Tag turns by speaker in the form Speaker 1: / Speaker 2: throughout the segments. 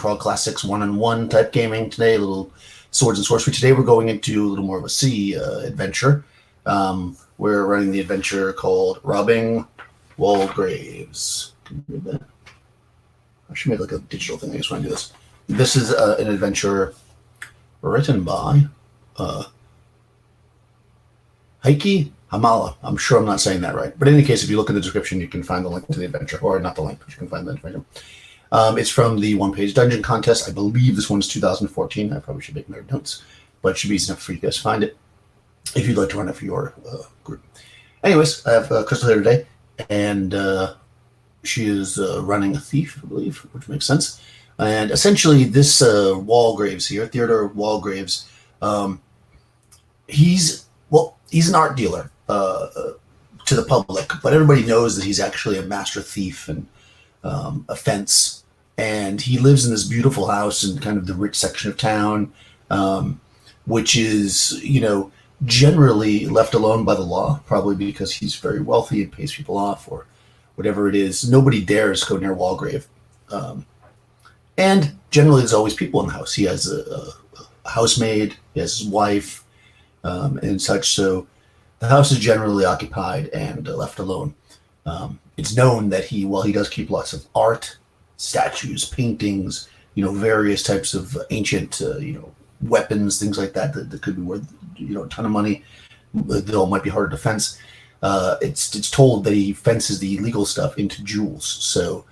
Speaker 1: for all classics, one-on-one type gaming today, a little swords and sorcery. Today we're going into a little more of a sea adventure. We're running the adventure called Robbing Waldgraves. Can you read that? I should make like a digital thing. I just want to do this. This is an adventure written by Heikki. Hallamma. I'm sure I'm not saying that right. But in any case, if you look in the description, you can find the link to the adventure. Or not the link, but you can find the information. It's from the one-page dungeon contest. I believe this one's 2014. I probably should make my notes. But it should be easy enough for you guys to find it if you'd like to run it for your group. Anyways, I have Crystal here today. And she is running a thief, I believe, which makes sense. And essentially, this Waldgraves here, Theodore Waldgraves, he's an art dealer to the public, but everybody knows that he's actually a master thief and a fence. And he lives in this beautiful house in kind of the rich section of town, which is, generally left alone by the law, probably because he's very wealthy and pays people off or whatever it is. Nobody dares go near Waldgrave. And generally there's always people in the house. He has a housemaid, he has his wife, and such. So the house is generally occupied and left alone. It's known that he does keep lots of art, statues, paintings, various types of ancient, weapons, things like that could be worth, a ton of money. That all might be harder to fence. It's told that he fences the illegal stuff into jewels. So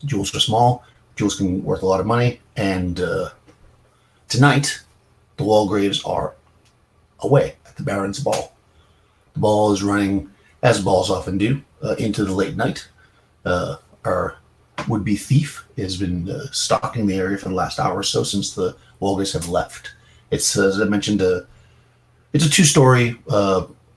Speaker 1: jewels are small. Jewels can be worth a lot of money. And tonight, the Waldgraves are away at the Baron's ball. The ball is running, as balls often do, into the late night. Our would-be thief has been stalking the area for the last hour or so since the Waldgraves have left. It's, as I mentioned, it's a two-story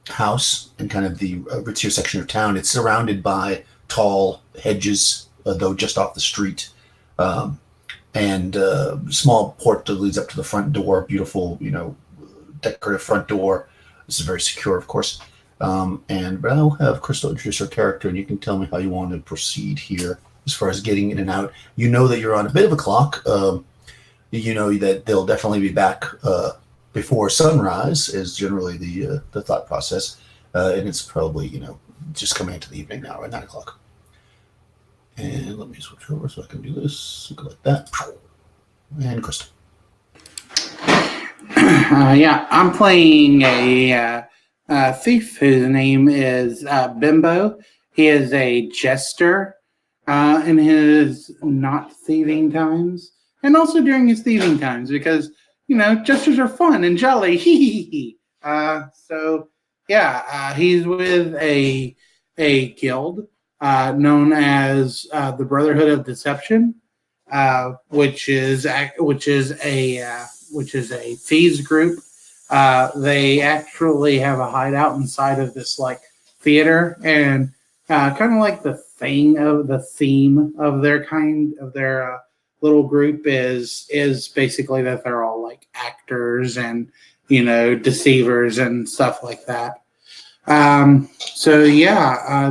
Speaker 1: house in kind of the ritzier section of town. It's surrounded by tall hedges, though just off the street, and small porch that leads up to the front door. Beautiful, decorative front door. This is very secure, of course. But I'll have Crystal introduce her character, and you can tell me how you want to proceed here as far as getting in and out. You know that you're on a bit of a clock. You know that they'll definitely be back before sunrise is generally the thought process. And it's probably, just coming into the evening now, at 9 o'clock. And let me switch over so I can do this. Go like that. And Crystal.
Speaker 2: I'm playing a thief whose name is Bimbo. He is a jester in his not thieving times, and also during his thieving times, because jesters are fun and jolly. He's with a guild known as the Brotherhood of Deception, which is a thieves group. They actually have a hideout inside of this theater, and kind of like the theme of their little group is basically that they're all like actors and deceivers and stuff like that.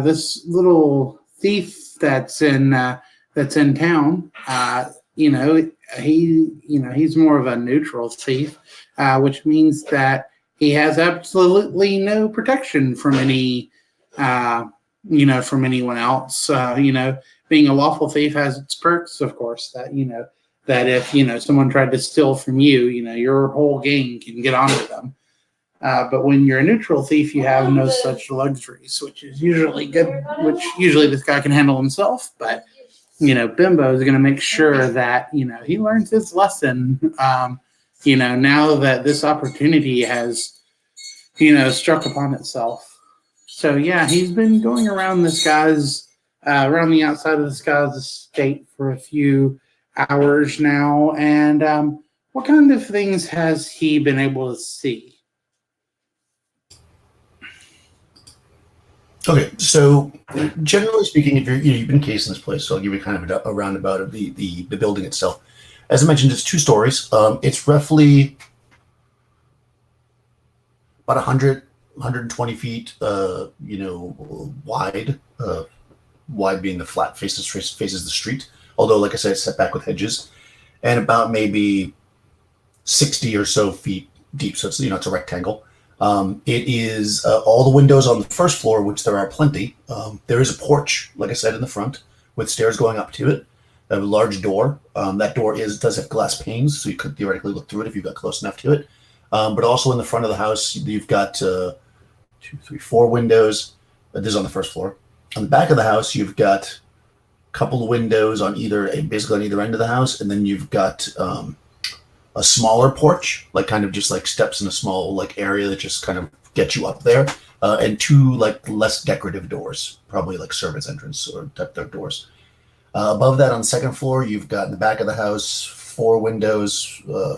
Speaker 2: This little thief that's in town, he's more of a neutral thief, which means that he has absolutely no protection from from anyone else. Being a lawful thief has its perks, of course, that if someone tried to steal from you, your whole gang can get onto them. But when you're a neutral thief, you have no such luxuries, which is usually good, which usually this guy can handle himself. But Bimbo is going to make sure that he learns his lesson. Now that this opportunity has struck upon itself. So he's been going around around the outside of this guy's estate for a few hours now. And what kind of things has he been able to see?
Speaker 1: Okay, so generally speaking, if you've been cased in this place, so I'll give you kind of a roundabout of the building itself. As I mentioned, it's 2 stories. It's roughly about 120 feet, wide. Wide being the flat faces the street. although, like I said, it's set back with hedges, and about maybe 60 or so feet deep. So it's, it's a rectangle. It is all the windows on the first floor, which there are plenty. There is a porch, like I said, in the front with stairs going up to it. A large door. That door does have glass panes, so you could theoretically look through it if you got close enough to it. But also in the front of the house, you've got 2, 3, 4 windows. This is on the first floor. On the back of the house, you've got a couple of windows basically on either end of the house, and then you've got a smaller porch, like kind of just like steps in a small like area that just kind of gets you up there, and 2 like less decorative doors, probably like servants' entrance or type of doors. Above that, on the second floor, you've got in the back of the house 4 windows,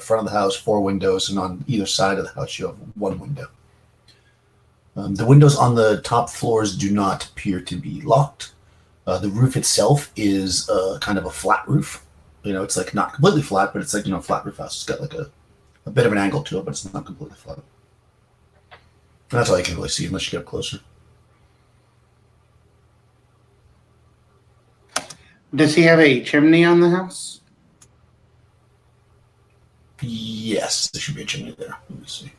Speaker 1: front of the house 4 windows, and on either side of the house you have 1 window. The windows on the top floors do not appear to be locked. The roof itself is kind of a flat roof. It's like not completely flat, but it's like, a flat roof house. It's got like a bit of an angle to it, but it's not completely flat. And that's all you can really see unless you get up closer.
Speaker 2: Does he have a chimney on the house?
Speaker 1: Yes, there should be a chimney there. Let me see.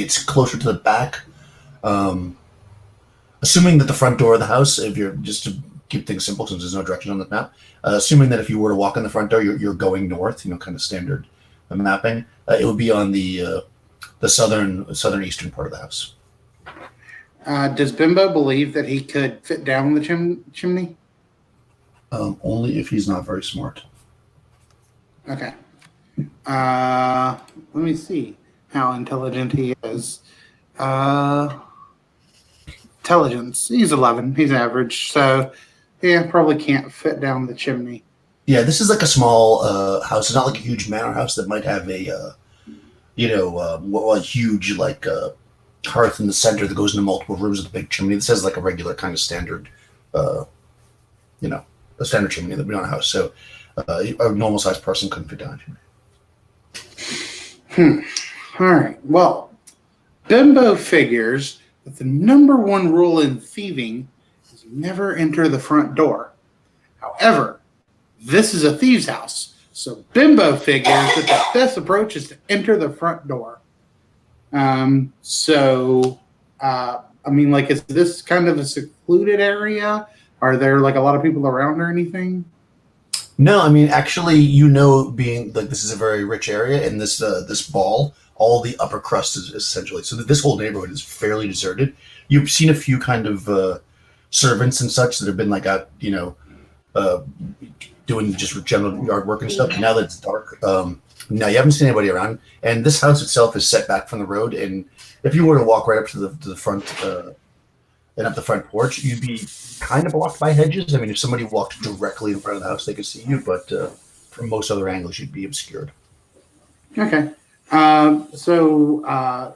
Speaker 1: It's closer to the back. Assuming that the front door of the house, if you're just to keep things simple since there's no direction on the map, assuming that if you were to walk in the front door, you're going north, kind of standard mapping, it would be on the southeastern part of the house.
Speaker 2: Does Bimbo believe that he could fit down the chimney?
Speaker 1: Only if he's not very smart.
Speaker 2: Okay. Let me see how intelligent he is. Intelligence. He's 11. He's average. So, yeah, probably can't fit down the chimney.
Speaker 1: Yeah, this is like a small house. It's not like a huge manor house that might have a huge like hearth in the center that goes into multiple rooms with a big chimney. This has like a regular kind of standard, a standard chimney that we don't have a house. So a normal sized person couldn't fit down a chimney.
Speaker 2: All right. Well, Bimbo figures that the number 1 rule in thieving is never enter the front door. However, this is a thieves' house, so Bimbo figures that the best approach is to enter the front door. Is this kind of a secluded area? Are there like a lot of people around or anything?
Speaker 1: No, actually, being like this is a very rich area, and this ball, all the upper crust is essentially, so that this whole neighborhood is fairly deserted. You've seen a few kind of servants and such that have been like out, doing just general yard work and stuff. Now that it's dark, no, you haven't seen anybody around. And this house itself is set back from the road. And if you were to walk right up to the front and up the front porch, you'd be kind of blocked by hedges. If somebody walked directly in front of the house, they could see you. But from most other angles, you'd be obscured.
Speaker 2: Okay.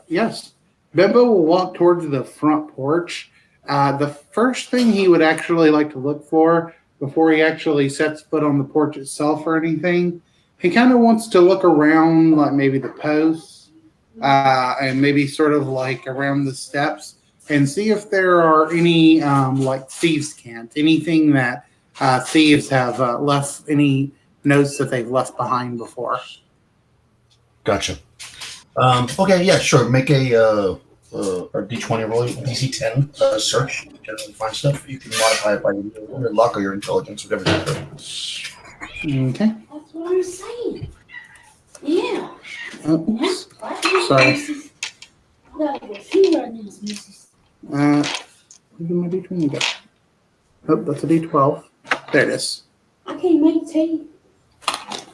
Speaker 2: Yes, Bimbo will walk towards the front porch. The first thing he would actually like to look for before he actually sets foot on the porch itself or anything, he kind of wants to look around, like maybe the posts, and maybe sort of like around the steps, and see if there are any like thieves' cant, anything that thieves have left, any notes that they've left behind before.
Speaker 1: Gotcha. Okay, yeah, sure. Make a D20 roll, DC 10 search. Generally find stuff. You can modify it by your luck or your intelligence, whatever you prefer.
Speaker 2: Okay.
Speaker 3: That's what I'm saying. Yeah.
Speaker 2: Oops. Sorry.
Speaker 3: Look at you running this business.
Speaker 2: Where's my D20 go? Oh, that's a D12. There it is.
Speaker 3: I can't make tea.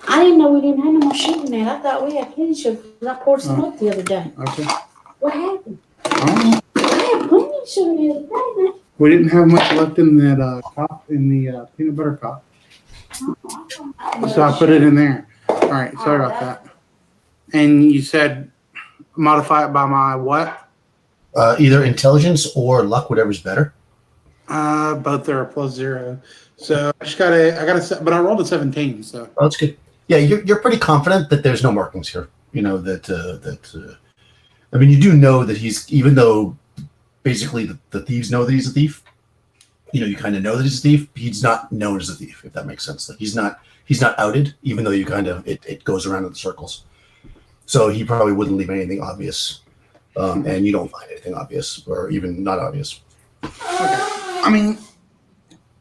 Speaker 3: I didn't know we didn't have no more sugar in it. I thought we had plenty of sugar because I poured some up the other day.
Speaker 2: Okay.
Speaker 3: What happened?
Speaker 2: I had
Speaker 3: plenty of sugar the other day.
Speaker 2: We didn't have much left in that cup, in the peanut butter cup. So I put it in there. All right, sorry about that. And you said modify it by my what?
Speaker 1: Either intelligence or luck, whatever's better.
Speaker 2: Both are a +0. So I got but I rolled a 17. So
Speaker 1: that's good. Yeah, you're pretty confident that there's no markings here. You do know that he's, even though basically the thieves know that he's a thief, you kind of know that he's a thief. He's not known as a thief, if that makes sense. Like he's not outed, even though you kind of it goes around in the circles. So he probably wouldn't leave anything obvious, and you don't find anything obvious or even not obvious.
Speaker 2: Okay. I mean,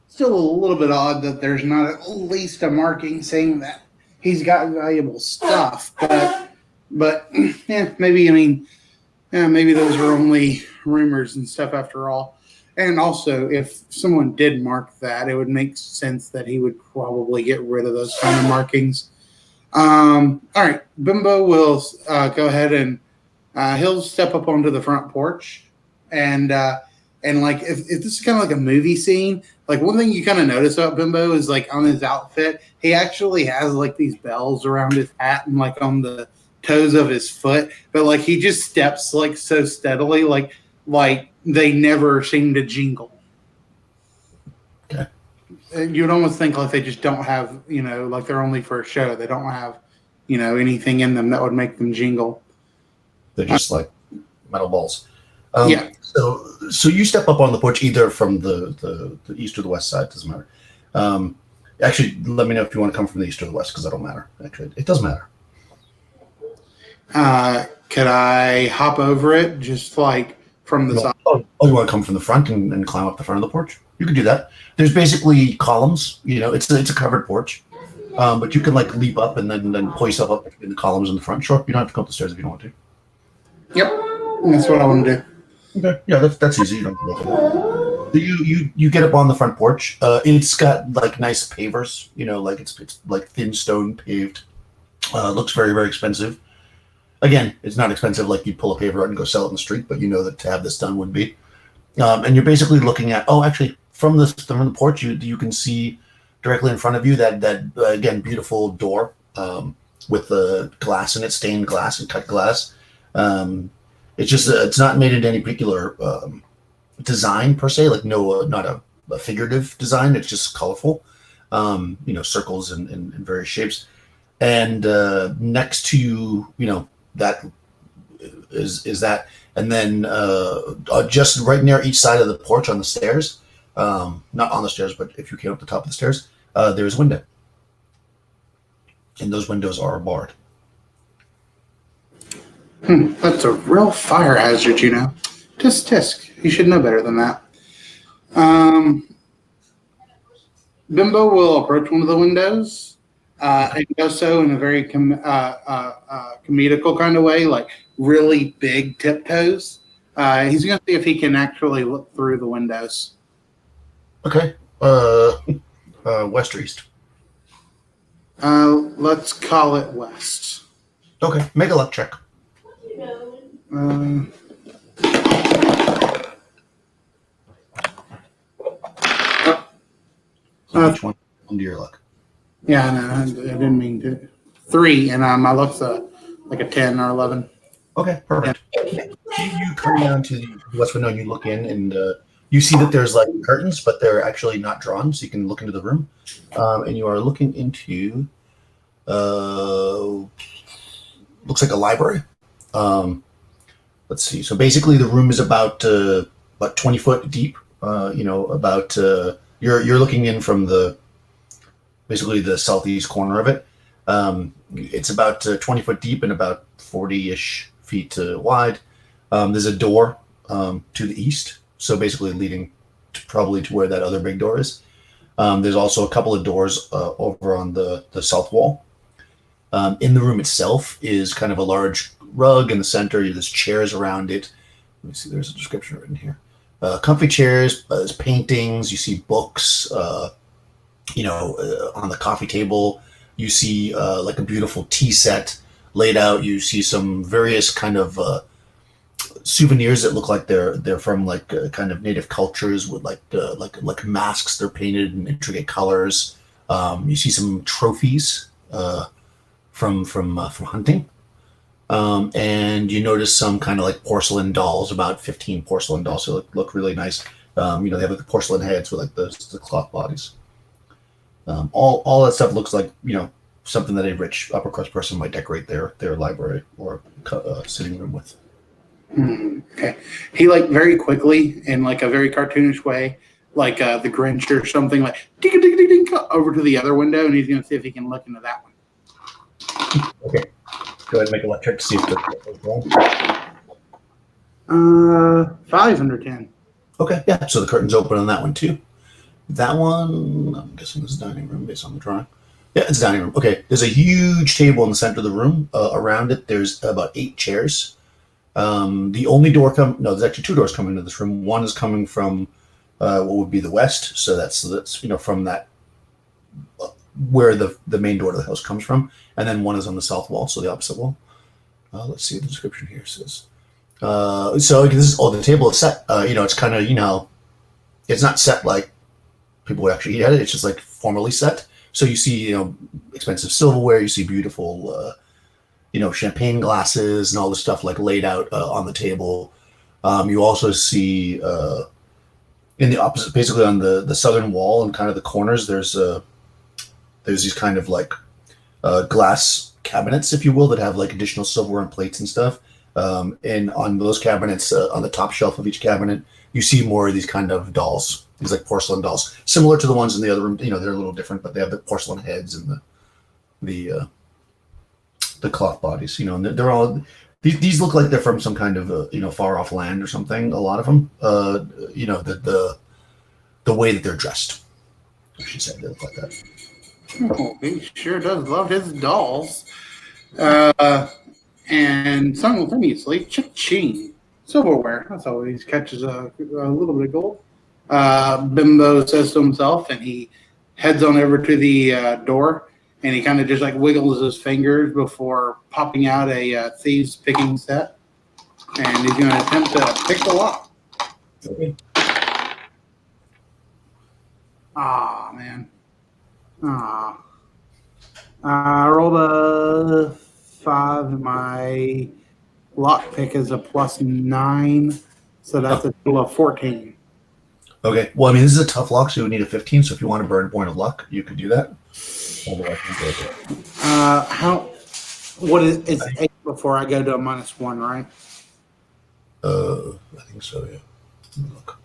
Speaker 2: still a little bit odd that there's not at least a marking saying that he's got valuable stuff, but yeah, maybe. I mean, yeah, maybe those are only rumors and stuff after all. And also, if someone did mark that, it would make sense that he would probably get rid of those kind of markings. All right, Bimbo will go ahead and he'll step up onto the front porch, and like if this is kind of like a movie scene, like one thing you kind of notice about Bimbo is like on his outfit, he actually has like these bells around his hat and like on the toes of his foot, but like he just steps like so steadily, like they never seem to jingle.
Speaker 1: Okay.
Speaker 2: You'd almost think like they just don't have, like they're only for a show. They don't have, anything in them that would make them jingle.
Speaker 1: They're just like metal balls.
Speaker 2: Yeah.
Speaker 1: So you step up on the porch either from the east or the west side. Doesn't matter. Actually, let me know if you want to come from the east or the west because that don't matter. Actually, it does matter.
Speaker 2: Could I hop over it just like from the side?
Speaker 1: Oh, you want to come from the front and climb up the front of the porch? You can do that. There's basically columns. It's a covered porch, but you can like leap up and then pull yourself up in the columns in the front. Sure, you don't have to go up the stairs if you don't want to.
Speaker 2: Yep, that's what I want to
Speaker 1: do. Okay, yeah, that's easy. You don't have to go for that. You get up on the front porch. It's got like nice pavers. Like it's like thin stone paved. Looks very, very expensive. Again, it's not expensive like you'd pull a paver out and go sell it in the street, but you know that to have this done would be. And you're basically looking at, actually, from the porch, you can see directly in front of you that again, beautiful door with the glass in it, stained glass and cut glass. It's not made into any particular design per se, like not a figurative design. It's just colorful, circles and various shapes. And next to that is that, and then just right near each side of the porch on the stairs, not on the stairs, but if you came up the top of the stairs, there's a window, and those windows are barred.
Speaker 2: That's a real fire hazard, Tisk. You should know better than that. Bimbo will approach one of the windows. And does so in a very comedical kind of way, like really big tiptoes. He's going to see if he can actually look through the windows.
Speaker 1: Okay. West or east?
Speaker 2: Let's call it west.
Speaker 1: Okay. Make a luck check. Which one under your luck?
Speaker 2: Yeah, no, I didn't mean to. 3, and my luck's like a 10 or 11.
Speaker 1: Okay, perfect. Yeah. You come down to the west window and you look in, and you see that there's like curtains, but they're actually not drawn, so you can look into the room. And you are looking into, looks like a library. Let's see. So basically, the room is about 20 foot deep. About you're looking in from basically the southeast corner of it. It's about 20 foot deep and about 40-ish feet wide. There's a door to the east, so basically leading probably to where that other big door is. There's also a couple of doors over on the south wall. In the room itself is kind of a large rug in the center. There's chairs around it. Let me see, there's a description written here. Comfy chairs, there's paintings, you see books, on the coffee table, you see like a beautiful tea set laid out. You see some various kind of souvenirs that look like they're from like kind of native cultures with like masks. They're painted in intricate colors. You see some trophies from hunting, and you notice some kind of like porcelain dolls, about 15 porcelain dolls. So look really nice. They have like the porcelain heads with like the cloth bodies. All that stuff looks like something that a rich upper crust person might decorate their library or sitting room with.
Speaker 2: Okay. He like very quickly in like a very cartoonish way like the Grinch or something, like ding ding ding ding over to the other window, and he's going to see if he can look into that one.
Speaker 1: Okay. Go ahead and make a check to see if the
Speaker 2: 5 under 10.
Speaker 1: Okay, yeah. So the curtain's open on that one too. That one, I'm guessing this is dining room based on the drawing. Yeah, it's dining room. Okay, there's a huge table in the center of the room. Around it, there's about 8 chairs. The only door there's actually 2 doors coming into this room. One is coming from what would be the west, so that's from that where the main door to the house comes from, and then one is on the south wall, so the opposite wall. Let's see what the description here says. So this is the table is set. It's kind of it's not set like people would actually eat at it. It's just like formally set. So you see expensive silverware. You see beautiful champagne glasses and all this stuff like laid out on the table. You also see in the opposite, basically on the southern wall and kind of the corners, there's these kind of like glass cabinets, if you will, that have like additional silverware and plates and stuff. And on those cabinets, on the top shelf of each cabinet, you see more of these kind of dolls, these like porcelain dolls, similar to the ones in the other room. They're a little different, but they have the porcelain heads and the cloth bodies. And they're all these look like they're from some kind of far off land or something. A lot of them, the way that they're dressed, I should say, they look like that.
Speaker 2: Oh, he sure does love his dolls. And simultaneously, cha-ching, silverware. That's always catches a little bit of gold. Bimbo says to himself, and he heads on over to the door, and he kind of just like wiggles his fingers before popping out a thieves picking set, and he's going to attempt to pick the lock.
Speaker 1: Okay.
Speaker 2: Ah, man. I rolled a 5. My lock pick is a +9, so that's a total of 14.
Speaker 1: Okay. Well, I mean, this is a tough lock, so you would need a 15. So if you want to burn a point of luck, you could do that.
Speaker 2: What is it's 8 before I go to a -1, right?
Speaker 1: I think so. Yeah. Let me look.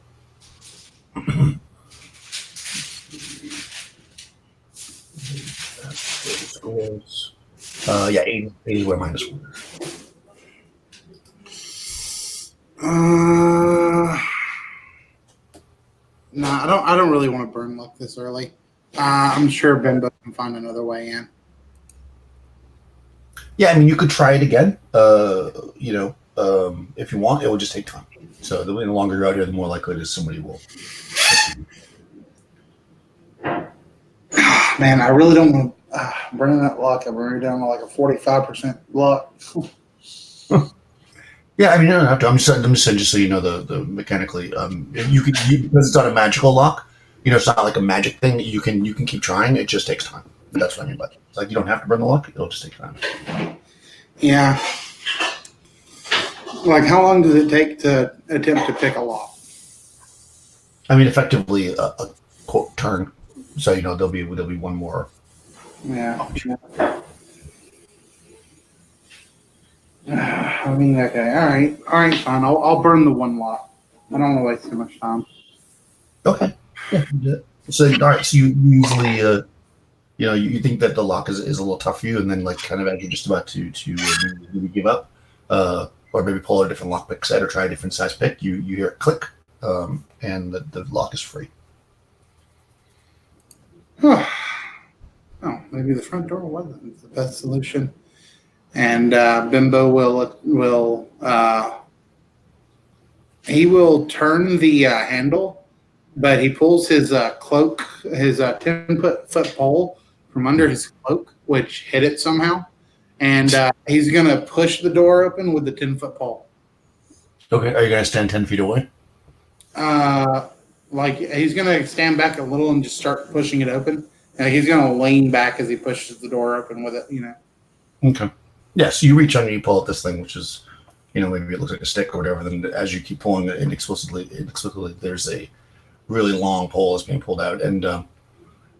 Speaker 1: Scores. Yeah, 8 is where -1.
Speaker 2: No, I don't really want to burn luck this early. I'm sure Bimbo can find another way in.
Speaker 1: Yeah, I mean, you could try it again. If you want, it will just take time. So the longer you're out here, the more likely it is somebody will.
Speaker 2: Man, I really don't want to burn that luck. I'm already down to like a 45% luck.
Speaker 1: Yeah, I mean, you don't have to. I'm just saying, just so you know, the mechanically, you can because it's not a magical lock. It's not like a magic thing. You can keep trying. It just takes time. That's what I mean by it. It's like you don't have to burn the luck. It'll just take time.
Speaker 2: Yeah. Like, how long does it take to attempt to pick a lock?
Speaker 1: I mean, effectively a quote turn. So there'll be one more.
Speaker 2: Yeah. I mean, okay, all right, fine. I'll burn the one lock. I don't want to waste too much time.
Speaker 1: Okay. Yeah. So all right. So you usually you think that the lock is a little tough for you, and then like kind of as you're just about to maybe give up, or maybe pull a different lockpick set or try a different size pick, you hear it click, and the lock is free.
Speaker 2: Oh, maybe the front door wasn't the best solution. And Bimbo will turn the handle, but he pulls his cloak, his 10-foot pole from under his cloak, which hit it somehow, and he's gonna push the door open with the 10-foot pole.
Speaker 1: Okay, are you gonna stand 10 feet away?
Speaker 2: Like he's gonna stand back a little and just start pushing it open. And he's gonna lean back as he pushes the door open with it.
Speaker 1: Okay. Yeah, so you reach under and you pull out this thing, which is, maybe it looks like a stick or whatever. Then as you keep pulling it inexplicably, there's a really long pole that's being pulled out. And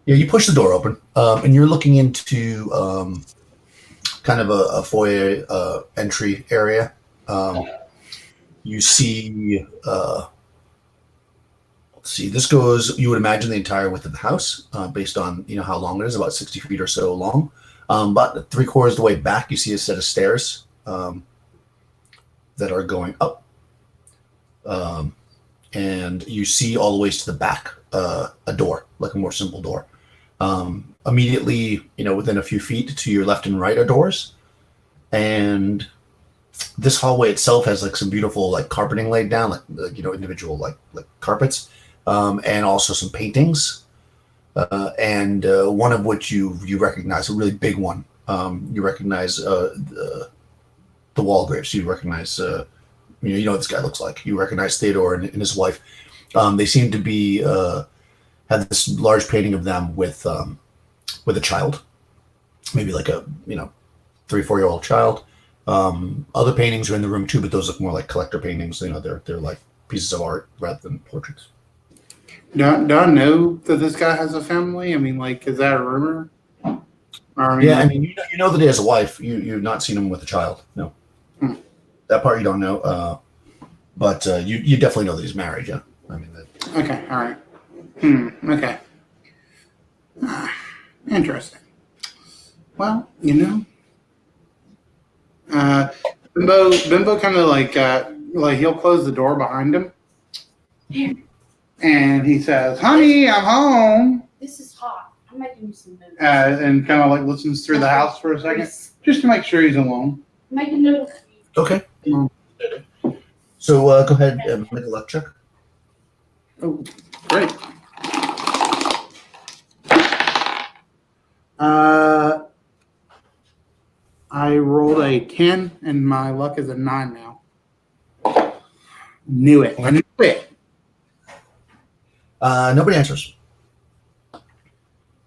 Speaker 1: you push the door open, and you're looking into kind of a foyer entry area. You see, Let's see. This goes. You would imagine the entire width of the house, based on how long it is, about 60 feet or so long. But 3/4 of the way back, you see a set of stairs that are going up, and you see all the ways to the back a door, like a more simple door. Immediately, within a few feet to your left and right are doors, and this hallway itself has like some beautiful like carpeting laid down, like individual like carpets, and also some paintings, and one of which you recognize, a really big one. You recognize the Waldgraves. You recognize you know what this guy looks like. You recognize Theodore and his wife. They seem to be have this large painting of them with a child, maybe like a 3-4-year-old child. Other paintings are in the room too, but those look more like collector paintings. They're like pieces of art rather than portraits.
Speaker 2: Do I know that this guy has a family? I mean, like, is that a rumor?
Speaker 1: Yeah, I mean, you know that he has a wife. You've not seen him with a child. No, that part you don't know. But you definitely know that he's married. Yeah, I mean that.
Speaker 2: Okay, all right. Okay. Interesting. Well, Bimbo kind of like he'll close the door behind him, and he says, "Honey, I'm home."
Speaker 3: This is hot. I'm making you some noodles.
Speaker 2: And kind of like listens through the house for a second, just to make sure he's alone.
Speaker 3: Making noodles.
Speaker 1: Okay. So go ahead and make a luck check.
Speaker 2: Oh, great. I rolled a 10, and my luck is a 9 now. Knew it. I knew it.
Speaker 1: Nobody answers.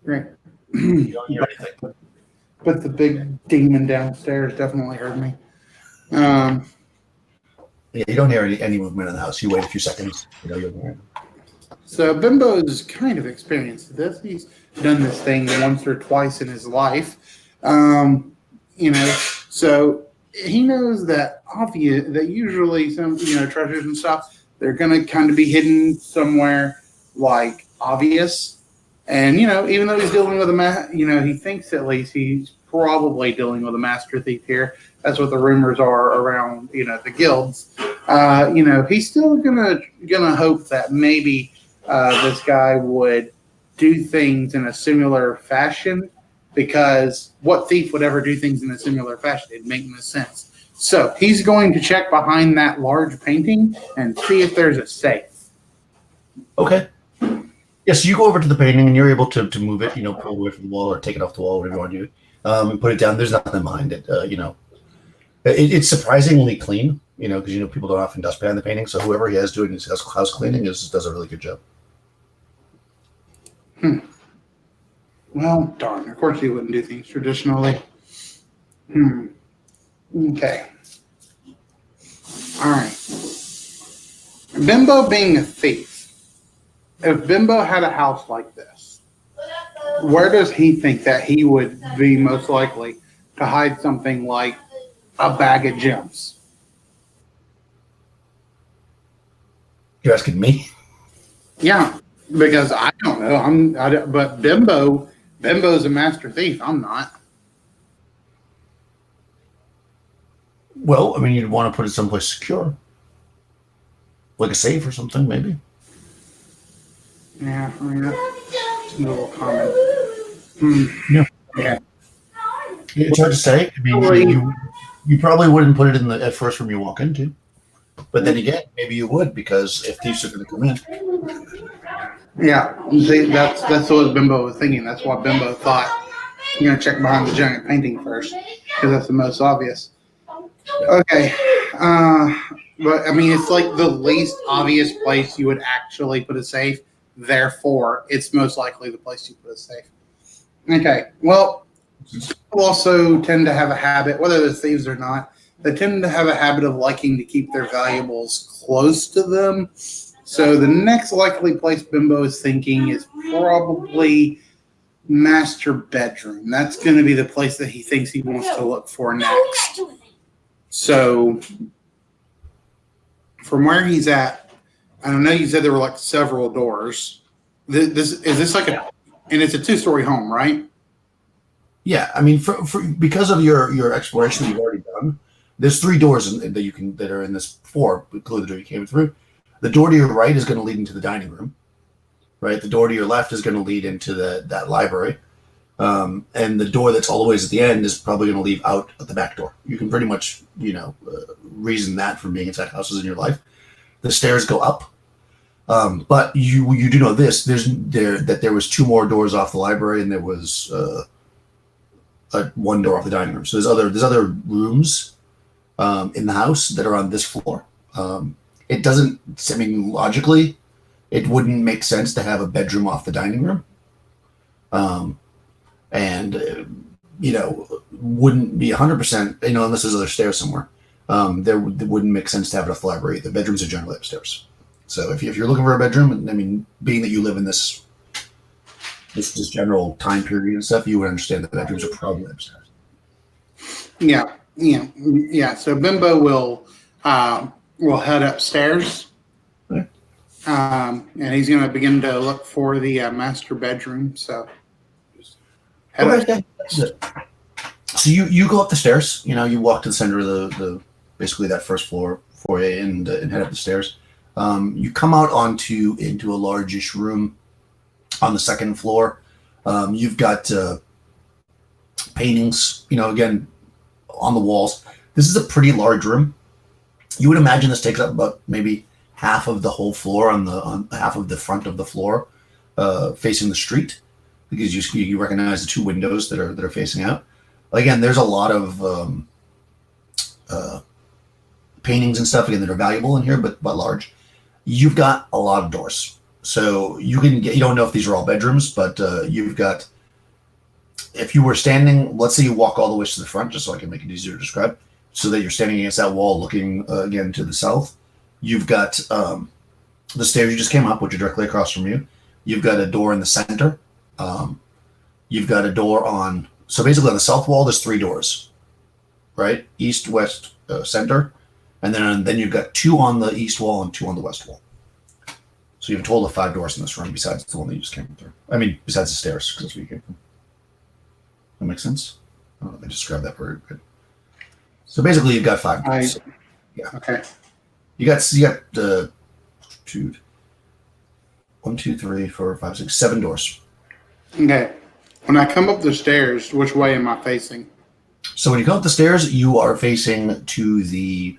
Speaker 2: Great.
Speaker 1: You don't hear anything.
Speaker 2: But the big demon downstairs definitely heard me.
Speaker 1: Yeah, you don't hear any movement in the house. You wait a few seconds. You'll hear it.
Speaker 2: So Bimbo's kind of experienced this. He's done this thing once or twice in his life. So he knows that usually some, treasures and stuff, they're going to kind of be hidden somewhere like obvious. And, even though he's dealing with he thinks at least he's probably dealing with a master thief here. That's what the rumors are around, the guilds. He's still gonna hope that maybe this guy would do things in a similar fashion, because what thief would ever do things in a similar fashion? It'd make no sense. So he's going to check behind that large painting and see if there's a safe.
Speaker 1: Okay. Yes, you go over to the painting and you're able to move it, pull away from the wall or take it off the wall, whatever you want to do, and put it down. There's nothing behind it. It's surprisingly clean, because people don't often dust behind the painting. So whoever he has doing his house cleaning does a really good job.
Speaker 2: Well, darn. Of course, he wouldn't do things traditionally. Okay. All right. Bimbo being a thief. If Bimbo had a house like this, where does he think that he would be most likely to hide something like a bag of gems?
Speaker 1: You're asking me?
Speaker 2: Yeah, because I don't know. But Bimbo's a master thief. I'm not.
Speaker 1: Well, I mean, you'd want to put it someplace secure, like a safe or something, maybe.
Speaker 2: Yeah, I mean, that's a little common.
Speaker 1: Yeah.
Speaker 2: Yeah.
Speaker 1: It's hard to say. I mean, you probably wouldn't put it in the first room you walk into, but then again, maybe you would, because if thieves are going to come in.
Speaker 2: Yeah, see, that's what Bimbo was thinking. That's what Bimbo thought. Check behind the giant painting first, because that's the most obvious. Okay, but I mean, it's like the least obvious place you would actually put a safe. Therefore, it's most likely the place you put a safe. Okay, well, people also tend to have a habit, whether they're thieves or not, they tend to have a habit of liking to keep their valuables close to them. So the next likely place Bimbo is thinking is probably master bedroom. That's going to be the place that he thinks he wants to look for next. So from where he's at, I know you said there were like several doors. This like and it's a 2-story home, right?
Speaker 1: Yeah, I mean, because of your exploration that you've already done, there's 3 doors that are in this 4, including the door you came through. The door to your right is going to lead into the dining room, right? The door to your left is going to lead into that library, and the door that's always at the end is probably going to lead out at the back door. You can pretty much, reason that from being inside houses in your life. The stairs go up, but you do know this. There was 2 more doors off the library, and there was 1 door off the dining room. So there's other rooms in the house that are on this floor. It doesn't. I mean, logically, it wouldn't make sense to have a bedroom off the dining room, and wouldn't be 100%. Unless there's other stairs somewhere. There wouldn't make sense to have it off the library. The bedrooms are generally upstairs. So if you're looking for a bedroom, I mean, being that you live in this general time period and stuff, you would understand that the bedrooms are probably upstairs.
Speaker 2: Yeah. So Bimbo will head upstairs,
Speaker 1: Okay.
Speaker 2: And he's going to begin to look for the master bedroom. So,
Speaker 1: Okay. So you go up the stairs. You walk to the center of the basically that first floor foyer and head up the stairs. You come out into a largish room on the second floor. You've got paintings, again, on the walls. This is a pretty large room. You would imagine this takes up about maybe half of the whole floor on half of the front of the floor, facing the street, because you recognize the 2 windows that are facing out. Again, there's a lot of paintings and stuff again that are valuable in here, but large. You've got a lot of doors, so you don't know if these are all bedrooms, but you've got. If you were standing, let's say you walk all the way to the front, just so I can make it easier to describe, so that you're standing against that wall, looking again to the south. You've got the stairs you just came up, which are directly across from you. You've got a door in the center. You've got a door on. So basically, on the south wall, there's 3 doors, right? East, west, center, and then you've got 2 on the east wall and 2 on the west wall. So you have a total of 5 doors in this room, besides the one that you just came through. I mean, besides the stairs, because that's where you came from. That makes sense? I described that very good. So basically, you've got 5 doors. Yeah.
Speaker 2: Okay.
Speaker 1: You got 1, 2, 3, 4, 5, 6, 7 doors.
Speaker 2: Okay. When I come up the stairs, which way am I facing?
Speaker 1: So when you come up the stairs, you are facing to the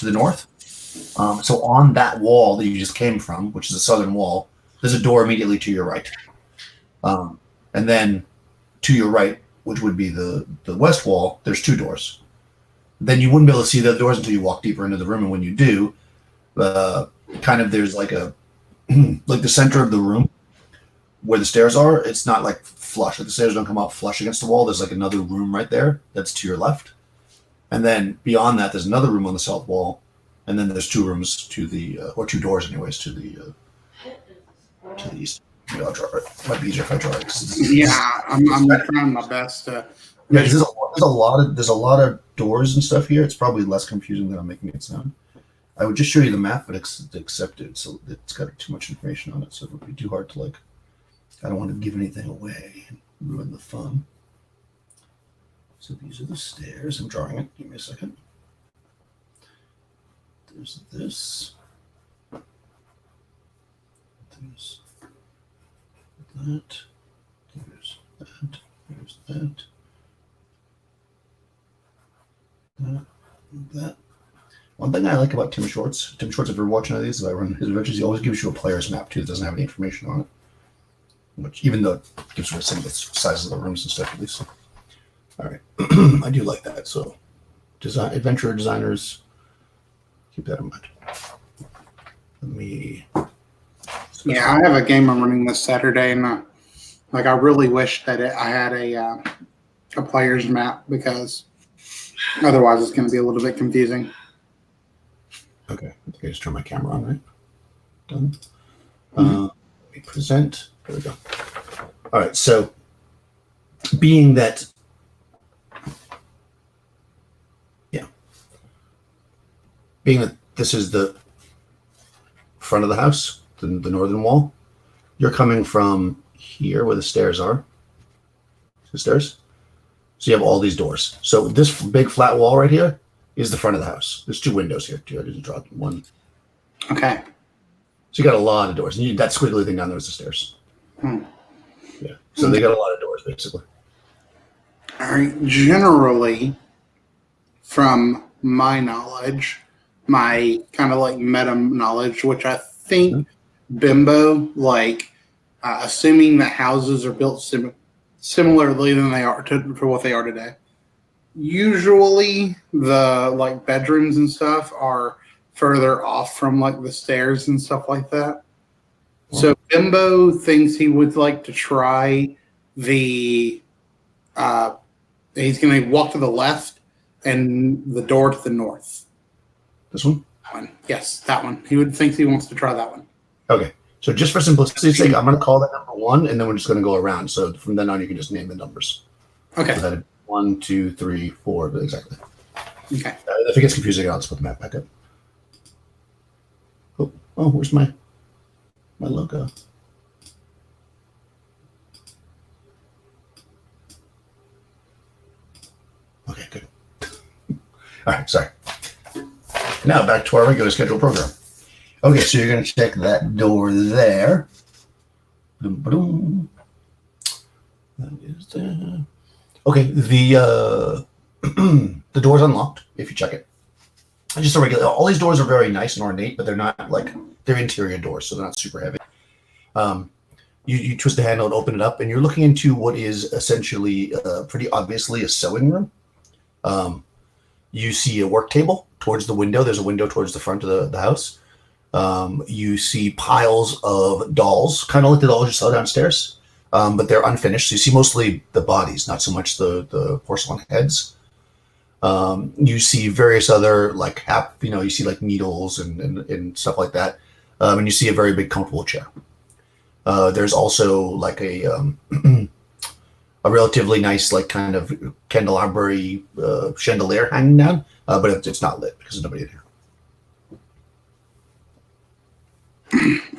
Speaker 1: north. So on that wall that you just came from, which is the southern wall, there's a door immediately to your right. And then to your right, which would be the west wall, there's 2 doors. Then you wouldn't be able to see the other doors until you walk deeper into the room. And when you do, there's like like the center of the room where the stairs are, it's not like flush. Like the stairs don't come out flush against the wall. There's like another room right there that's to your left. And then beyond that, there's another room on the south wall. And then there's 2 rooms to the, or 2 doors anyways, to the east. Maybe I'll draw it. It might be easier if I draw it.
Speaker 2: Yeah, I'm trying my best to.
Speaker 1: Yeah, there's a lot of doors and stuff here. It's probably less confusing than I'm making it sound. I would just show you the map, but accept it. So it's got too much information on it, so it would be too hard to I don't want to give anything away and ruin the fun. So these are the stairs. I'm drawing it. Give me a second. There's this. There's that. There's that. There's that. That. One thing I like about Tim Shorts, if you're watching any of these, if I run his adventures, he always gives you a player's map too. It doesn't have any information on it. Which, even though it gives you some of the sizes of the rooms and stuff, at least. All right. I do like that. So, adventure designers, keep that in mind. Let me.
Speaker 2: Yeah, I have a game I'm running this Saturday, and I really wish that I had a player's map, because otherwise it's going to be a little bit confusing.
Speaker 1: Okay, I think I just turned my camera on, right? Done. Let me present. There we go. All right, so being that, this is the front of the house, the northern wall. You're coming from here where the stairs are. The stairs. So you have all these doors. So this big flat wall right here is the front of the house. There's 2 windows here. I didn't draw one.
Speaker 2: Okay.
Speaker 1: So you got a lot of doors. And that squiggly thing down there is the stairs. Yeah. So they got a lot of doors, basically.
Speaker 2: All right. Generally, from my knowledge, my kind of like meta knowledge, which I think Bimbo, like assuming that houses are built similarly than they are to what they are today. Usually, the like bedrooms and stuff are further off from like the stairs and stuff like that. So Bimbo thinks he would like to try the. He's going to walk to the left and the door to the north.
Speaker 1: This one?
Speaker 2: That one. Yes, that one. Thinks he wants to try that one.
Speaker 1: Okay. So just for simplicity's sake, I'm going to call that number 1, and then we're just going to go around. So from then on, you can just name the numbers.
Speaker 2: Okay.
Speaker 1: So that 1, 2, 3, 4, exactly.
Speaker 2: Okay.
Speaker 1: If it gets confusing, I'll just put the map back up. Oh, where's my logo? Okay, good. All right, sorry. Now back to our regular scheduled program. Okay, so you're going to check that door there. That is there. Okay, the door's unlocked if you check it. Just a regular. All these doors are very nice and ornate, but they're not like they're interior doors, so they're not super heavy. You twist the handle and open it up, and you're looking into what is essentially, pretty obviously, a sewing room. You see a work table towards the window. There's a window towards the front of the house. You see piles of dolls, kind of like the dolls you saw downstairs, but they're unfinished. So you see mostly the bodies, not so much the porcelain heads. You see various other you see like needles and stuff like that. And you see a very big comfortable chair. There's also like a relatively nice like kind of candelabra chandelier hanging down, but it's not lit because there's nobody in here.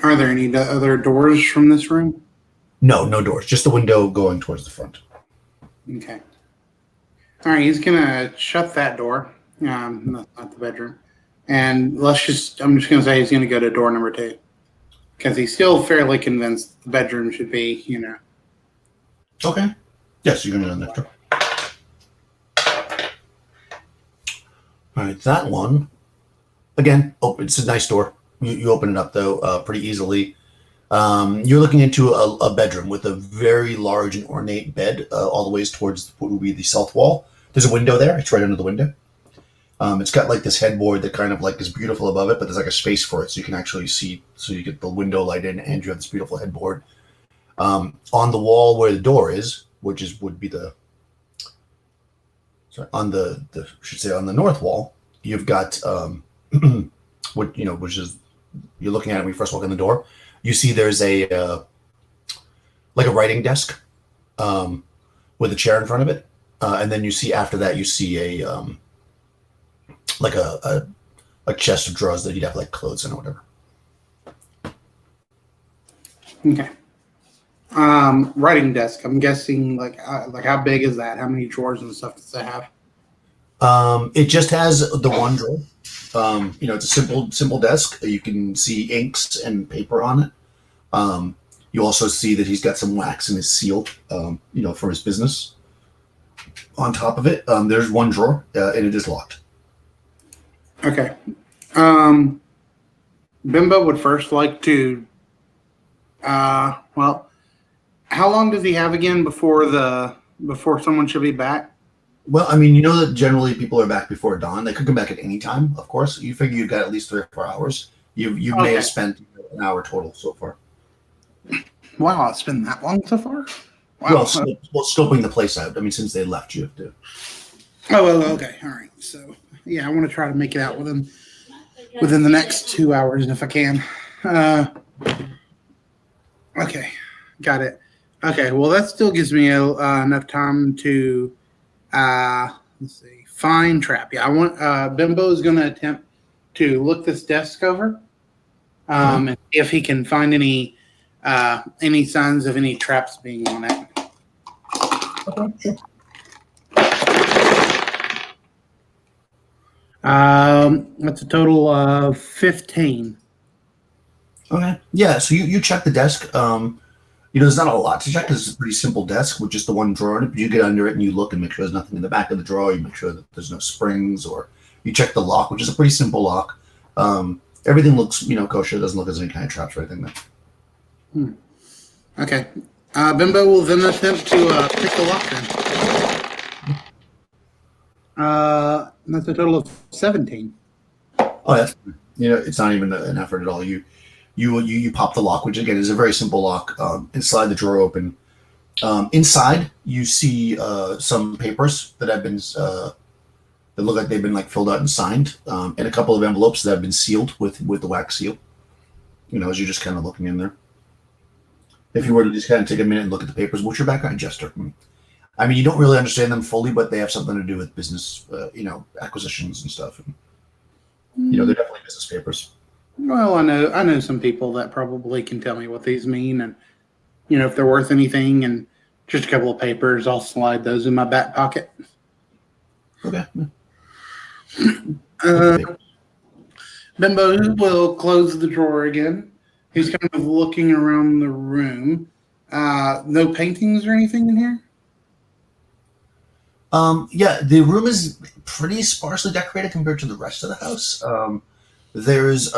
Speaker 2: Are there any other doors from this room?
Speaker 1: No doors, just the window going towards the front.
Speaker 2: Okay. All right, he's gonna shut that door, not the bedroom, and I'm just gonna say he's gonna go to door number 2, because he's still fairly convinced the bedroom should be,
Speaker 1: Okay. Yes, you're gonna go next door. All right, that one. Again, it's a nice door. You open it up though pretty easily. You're looking into a bedroom with a very large and ornate bed all the ways towards what would be the south wall. There's a window there. It's right under the window. It's got like this headboard that kind of like is beautiful above it, but there's like a space for it so you can actually see. So you get the window light in, and you have this beautiful headboard. On the wall where the door is, would be the on the north wall, you've got which is you're looking at it when you first walk in the door. You see there's a like a writing desk with a chair in front of it, and then you see after that you see a like a chest of drawers that you'd have like clothes in or whatever.
Speaker 2: Okay. Writing desk. I'm guessing like how big is that? How many drawers and stuff does it have?
Speaker 1: It just has the one drawer. It's a simple desk. You can see inks and paper on it. You also see that he's got some wax in his seal, for his business. On top of it, there's one drawer, and it is locked.
Speaker 2: Okay. Bimbo would first like to. How long does he have again before someone should be back?
Speaker 1: Well, I mean, that generally people are back before dawn. They could come back at any time, of course. You figure you've got at least 3 or 4 hours. You may have spent an hour total so far.
Speaker 2: Wow, it's been that long so far? Wow.
Speaker 1: Well, scoping the place out. I mean, since they left, you have to.
Speaker 2: Oh, okay. All right. So, yeah, I want to try to make it out within the next 2 hours if I can. Okay. Got it. Okay. Well, that still gives me enough time to, let's see, find trap. Yeah, I want, Bimbo is going to attempt to look this desk over. and if he can find any signs of any traps being on it.
Speaker 1: Okay, sure.
Speaker 2: That's a total of 15.
Speaker 1: Okay. Yeah. So you check the desk. There's not a lot to check because it's a pretty simple desk with just the one drawer in it. But you get under it and you look and make sure there's nothing in the back of the drawer. You make sure that there's no springs, or you check the lock, which is a pretty simple lock. Everything looks, kosher. It doesn't look as any kind of traps or anything there.
Speaker 2: Okay. Bimbo will then attempt to pick the lock then. That's a total of 17.
Speaker 1: Oh, that's it's not even an effort at all. You pop the lock, which again is a very simple lock, and slide the drawer open. Inside, you see some papers that have been that look like they've been filled out and signed, and a couple of envelopes that have been sealed with the wax seal. As you're just kind of looking in there. If you were to just kind of take a minute and look at the papers, what's your background, Jester? I mean, you don't really understand them fully, but they have something to do with business, acquisitions and stuff. And, they're definitely business papers.
Speaker 2: Well, I know some people that probably can tell me what these mean, and if they're worth anything, and just a couple of papers, I'll slide those in my back pocket.
Speaker 1: Okay.
Speaker 2: Bimbo will close the drawer again. He's kind of looking around the room. No paintings or anything in here?
Speaker 1: Yeah, the room is pretty sparsely decorated compared to the rest of the house. There's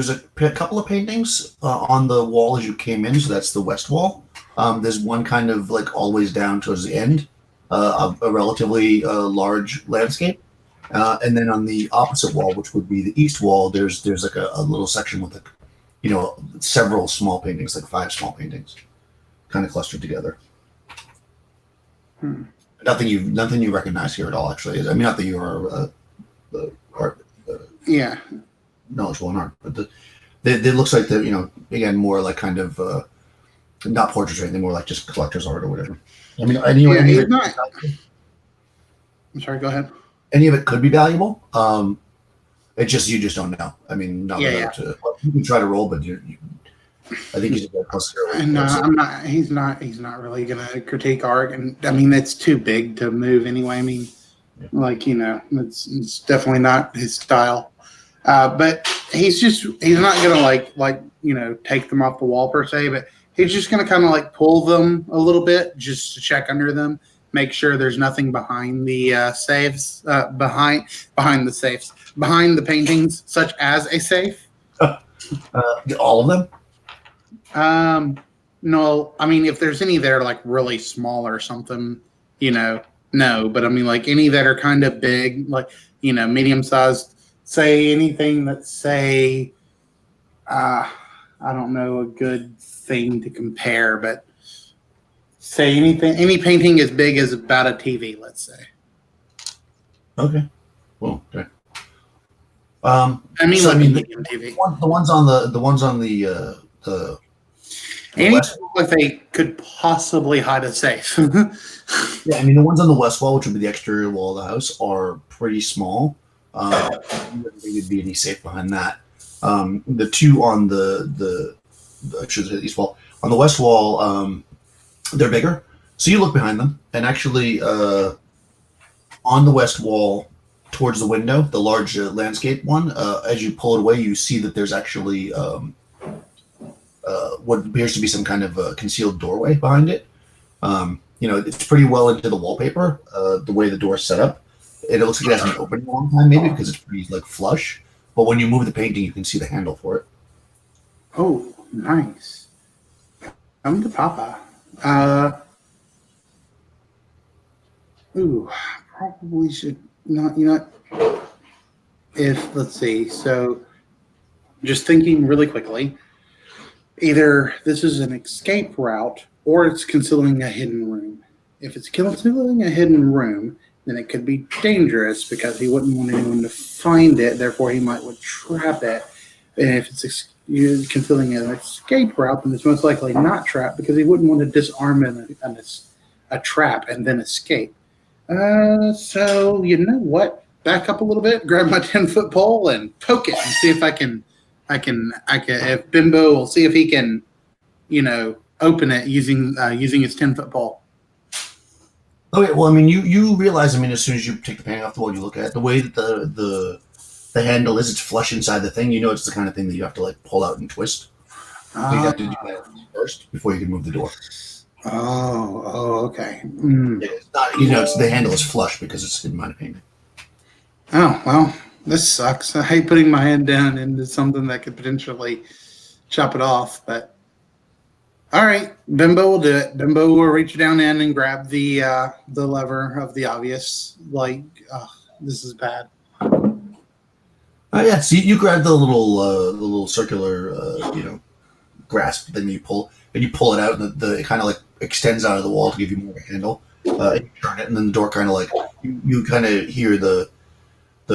Speaker 1: a couple of paintings on the wall as you came in, so that's the west wall. There's one kind of always down towards the end of a relatively large landscape. And then on the opposite wall, which would be the east wall, there's a little section with several small paintings, 5 small paintings, kind of clustered together. Nothing you recognize here at all, actually. I mean, not that you are knowledgeable in art, but it looks like again more kind of not portraits or anything, more like just collector's art or whatever. I mean, I'm
Speaker 2: sorry, go ahead.
Speaker 1: Any of it could be valuable. You just don't know. I mean, you can try to roll, but I think he's a bit closer.
Speaker 2: No, I'm not. He's not really gonna critique art, and I mean it's too big to move anyway. I mean, it's definitely not his style. But he's not gonna take them off the wall per se, but he's just gonna kind of pull them a little bit just to check under them, make sure there's nothing behind the safes, behind the paintings, such as a safe.
Speaker 1: All of them.
Speaker 2: No, I mean, if there's any that are really small or something, no, but I mean, any that are kind of big, medium sized, say anything that say, I don't know a good thing to compare, but say any painting as big as about a TV, let's say.
Speaker 1: Okay. Well, okay.
Speaker 2: TV.
Speaker 1: The ones on the
Speaker 2: Anything like they could possibly hide a safe.
Speaker 1: Yeah, I mean the ones on the west wall, which would be the exterior wall of the house, are pretty small. There wouldn't really be any safe behind that. The two on the east wall, on the west wall, they're bigger. So you look behind them, and actually, on the west wall, towards the window, the large landscape one, as you pull it away, you see that there's actually what appears to be some kind of concealed doorway behind it. It's pretty well into the wallpaper, the way the door's set up. It looks like it hasn't been opened in a long time, maybe because it's pretty flush. But when you move the painting, you can see the handle for it.
Speaker 2: Oh, nice. Come to Papa. Probably should not. Let's see. So, just thinking really quickly. Either this is an escape route or it's concealing a hidden room. If it's concealing a hidden room, then it could be dangerous because he wouldn't want anyone to find it. Therefore, he would trap it. And if it's concealing an escape route, then it's most likely not trapped because he wouldn't want to disarm a trap and then escape. So you know what? back up a little bit, grab my 10-foot pole, and poke it and see if I can. If Bimbo will see if he can, open it using his 10-foot pole.
Speaker 1: Okay, well, I mean, you realize, I mean, as soon as you take the painting off the wall, you look at it, the way that the handle is, it's flush inside the thing. You know, it's the kind of thing that you have to like pull out and twist. So you have to do that first before you can move the door.
Speaker 2: Okay.
Speaker 1: It's not, it's the handle is flush because it's in my painting.
Speaker 2: Oh, well, this sucks. I hate putting my hand down into something that could potentially chop it off, but all right, Bimbo will do it. Bimbo will reach down in and grab the lever of the obvious. This is bad.
Speaker 1: Oh yeah, so you grab the little circular grasp, then you pull it out, and it kind of like extends out of the wall to give you more of a handle. And you turn it, and then the door kind of like you kind of hear the I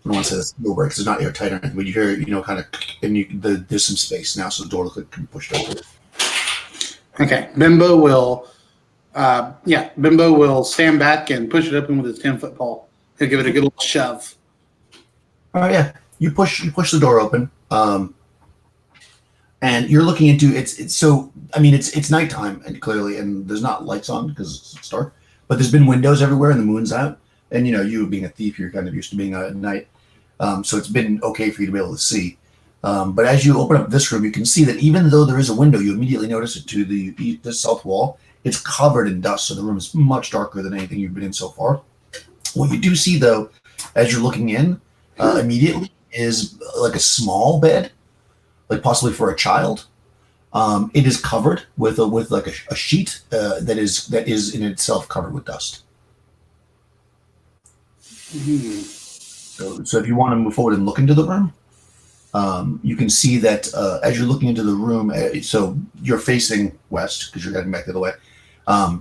Speaker 1: don't want to say this door breaks. It's not airtight or anything, but you hear kind of, and there's some space now, so the door looks like it can be pushed open.
Speaker 2: Okay, Bimbo will stand back and push it open with his 10-foot pole. He'll give it a good little shove.
Speaker 1: Oh yeah, you push the door open, and you're looking into it's so. I mean, it's nighttime and clearly, and there's not lights on because it's dark. But there's been windows everywhere, and the moon's out. And you being a thief, you're kind of used to being out at night, so it's been okay for you to be able to see. But as you open up this room, you can see that even though there is a window, you immediately notice it to the south wall. It's covered in dust, so the room is much darker than anything you've been in so far. What you do see, though, as you're looking in, immediately is like a small bed, like possibly for a child. It is covered with like a sheet that is in itself covered with dust. So if you want to move forward and look into the room, you can see that as you're looking into the room, so you're facing west because you're heading back the other way.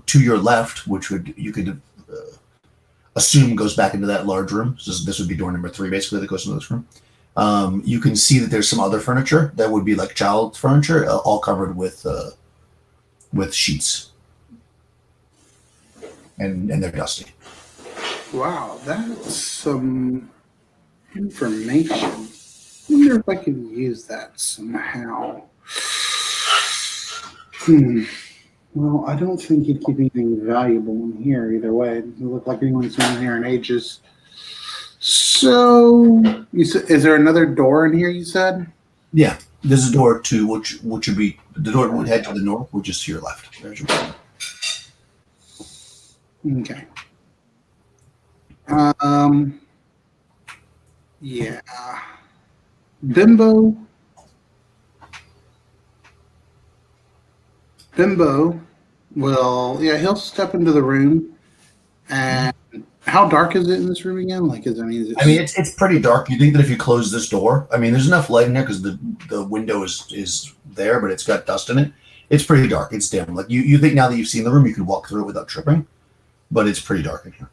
Speaker 1: To your left, which you could assume goes back into that large room. So this would be door number 3, basically, that goes into this room. You can see that there's some other furniture that would be like child furniture, all covered with sheets, and they're dusty.
Speaker 2: Wow, that's some information. I wonder if I can use that somehow. Well, I don't think you'd keep anything valuable in here either way. It doesn't look like anyone's been in here in ages. So, is there another door in here, you said?
Speaker 1: Yeah, there's a door to which would be the door would head to the north, which is to your left. There's your door.
Speaker 2: Okay. Yeah. Bimbo will, he'll step into the room. And how dark is it in this room again?
Speaker 1: It's pretty dark. You think that if you close this door, I mean, there's enough light in there because the window is there, but it's got dust in it. It's pretty dark. It's dim. Like you think now that you've seen the room, you could walk through it without tripping, but it's pretty dark in here.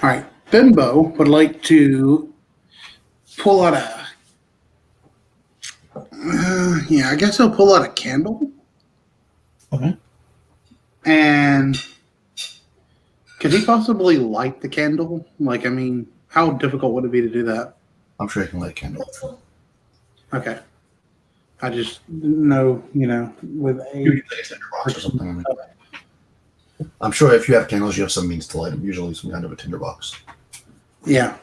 Speaker 2: All right. Bimbo would like to pull out I guess he'll pull out a candle.
Speaker 1: Okay.
Speaker 2: And could he possibly light the candle? How difficult would it be to do that?
Speaker 1: I'm sure you can light a candle.
Speaker 2: Okay. I just know, with a...
Speaker 1: You could light a tinder box or something. I'm sure if you have candles, you have some means to light them, usually some kind of a tinder box.
Speaker 2: Yeah.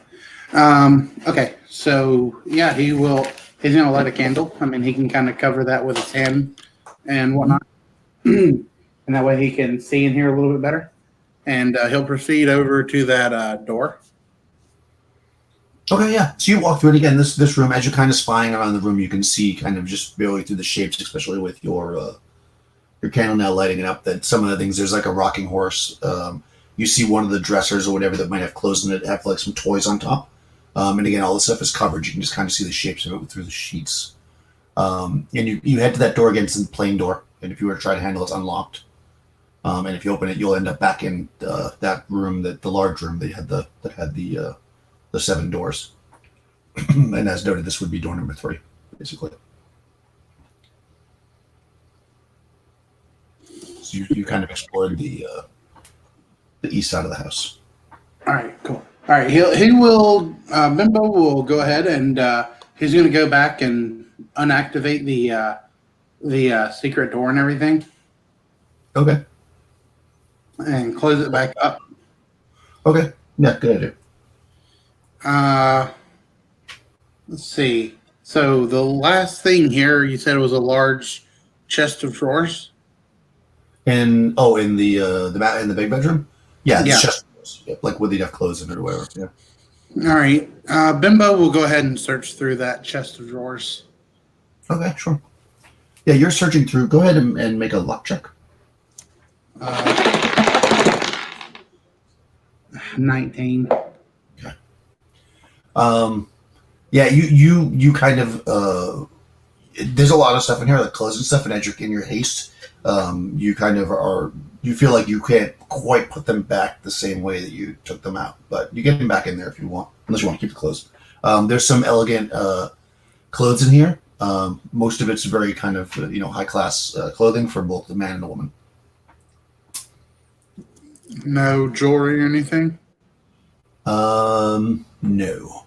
Speaker 2: Okay. So, he's going to light a candle. He can kind of cover that with his hand and whatnot. And that way he can see and hear a little bit better. And he'll proceed over to that door.
Speaker 1: Okay, yeah. So you walk through it again. This room, as you're kind of spying around the room, you can see kind of just barely through the shapes, especially with your candle now lighting it up, that some of the things, there's like a rocking horse. You see one of the dressers or whatever that might have clothes in it, have like some toys on top. And again, all this stuff is covered. You can just kind of see the shapes of it through the sheets. And you head to that door again. It's a plain door. And if you were to try to handle it, it's unlocked. And if you open it, you'll end up back in that room, the large room that had the 7 doors. And as noted, this would be door number 3, basically. So you kind of explored the east side of the house.
Speaker 2: All right, cool. All right, he will. Bimbo will go ahead and he's going to go back and unactivate the secret door and everything,
Speaker 1: Okay.
Speaker 2: and close it back up.
Speaker 1: Okay. Yeah, good idea.
Speaker 2: Let's see. So the last thing here, you said it was a large chest of drawers.
Speaker 1: In in the big bedroom. Yeah,
Speaker 2: Yeah.
Speaker 1: it's just like with enough clothes in it or whatever. Yeah.
Speaker 2: All right. Bimbo will go ahead and search through that chest of drawers.
Speaker 1: Okay, sure. Yeah, you're searching through. Go ahead and make a luck check.
Speaker 2: 19.
Speaker 1: Okay. Yeah, you kind of there's a lot of stuff in here, like clothes and stuff, and as you're in your haste, you kind of you feel like you can't quite put them back the same way that you took them out, but you get them back in there if you want, unless you want to keep the clothes. There's some elegant clothes in here. Most of it's very kind of high class clothing for both the man and the woman.
Speaker 2: No jewelry or anything?
Speaker 1: No.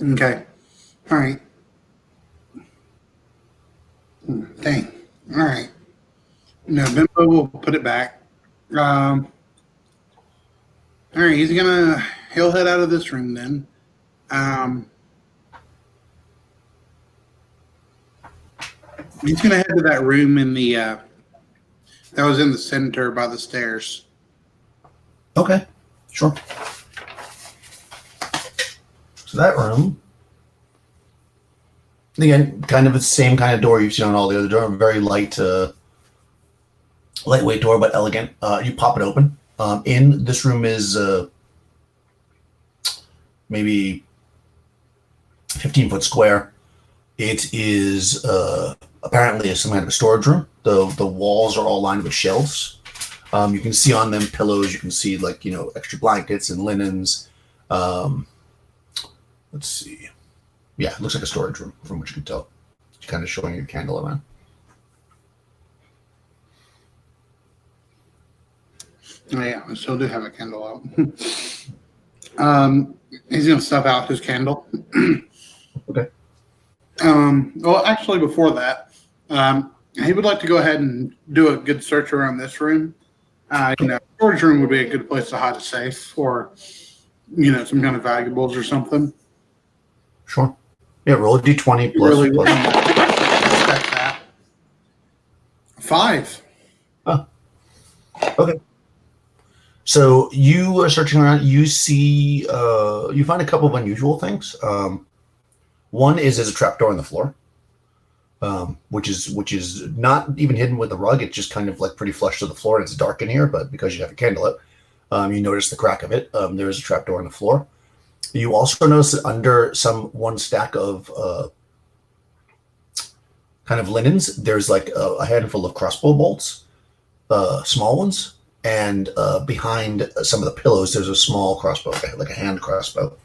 Speaker 2: Okay. All right. Dang. All right. No, Bimbo will put it back. All right, he'll head out of this room then. He's gonna head to that room in the that was in the center by the stairs.
Speaker 1: Okay, sure. So that room, again, kind of the same kind of door you've seen on all the other doors. Very lightweight door, but elegant. You pop it open. In this room is maybe 15-foot square. It is apparently some kind of a storage room. The walls are all lined with shelves. You can see on them pillows. You can see extra blankets and linens. Let's see. Yeah, it looks like a storage room from what you can tell. It's kind of showing your candle around.
Speaker 2: Oh, yeah, I still do have a candle out. He's gonna stuff out his candle.
Speaker 1: Okay.
Speaker 2: Well, actually, before that, he would like to go ahead and do a good search around this room. Storage room would be a good place to hide a safe or, some kind of valuables or something.
Speaker 1: Sure. Yeah, roll a d20 plus.
Speaker 2: Really
Speaker 1: plus.
Speaker 2: expect that. 5.
Speaker 1: Oh. Okay. So you are searching around. You see, you find a couple of unusual things. One is there's a trapdoor in the floor, which is not even hidden with a rug. It's just kind of like pretty flush to the floor. And it's dark in here, but because you have a candle up, you notice the crack of it. There is a trapdoor in the floor. You also notice that under one stack of kind of linens, there's like a handful of crossbow bolts, small ones, and behind some of the pillows, there's a small crossbow, like a hand crossbow.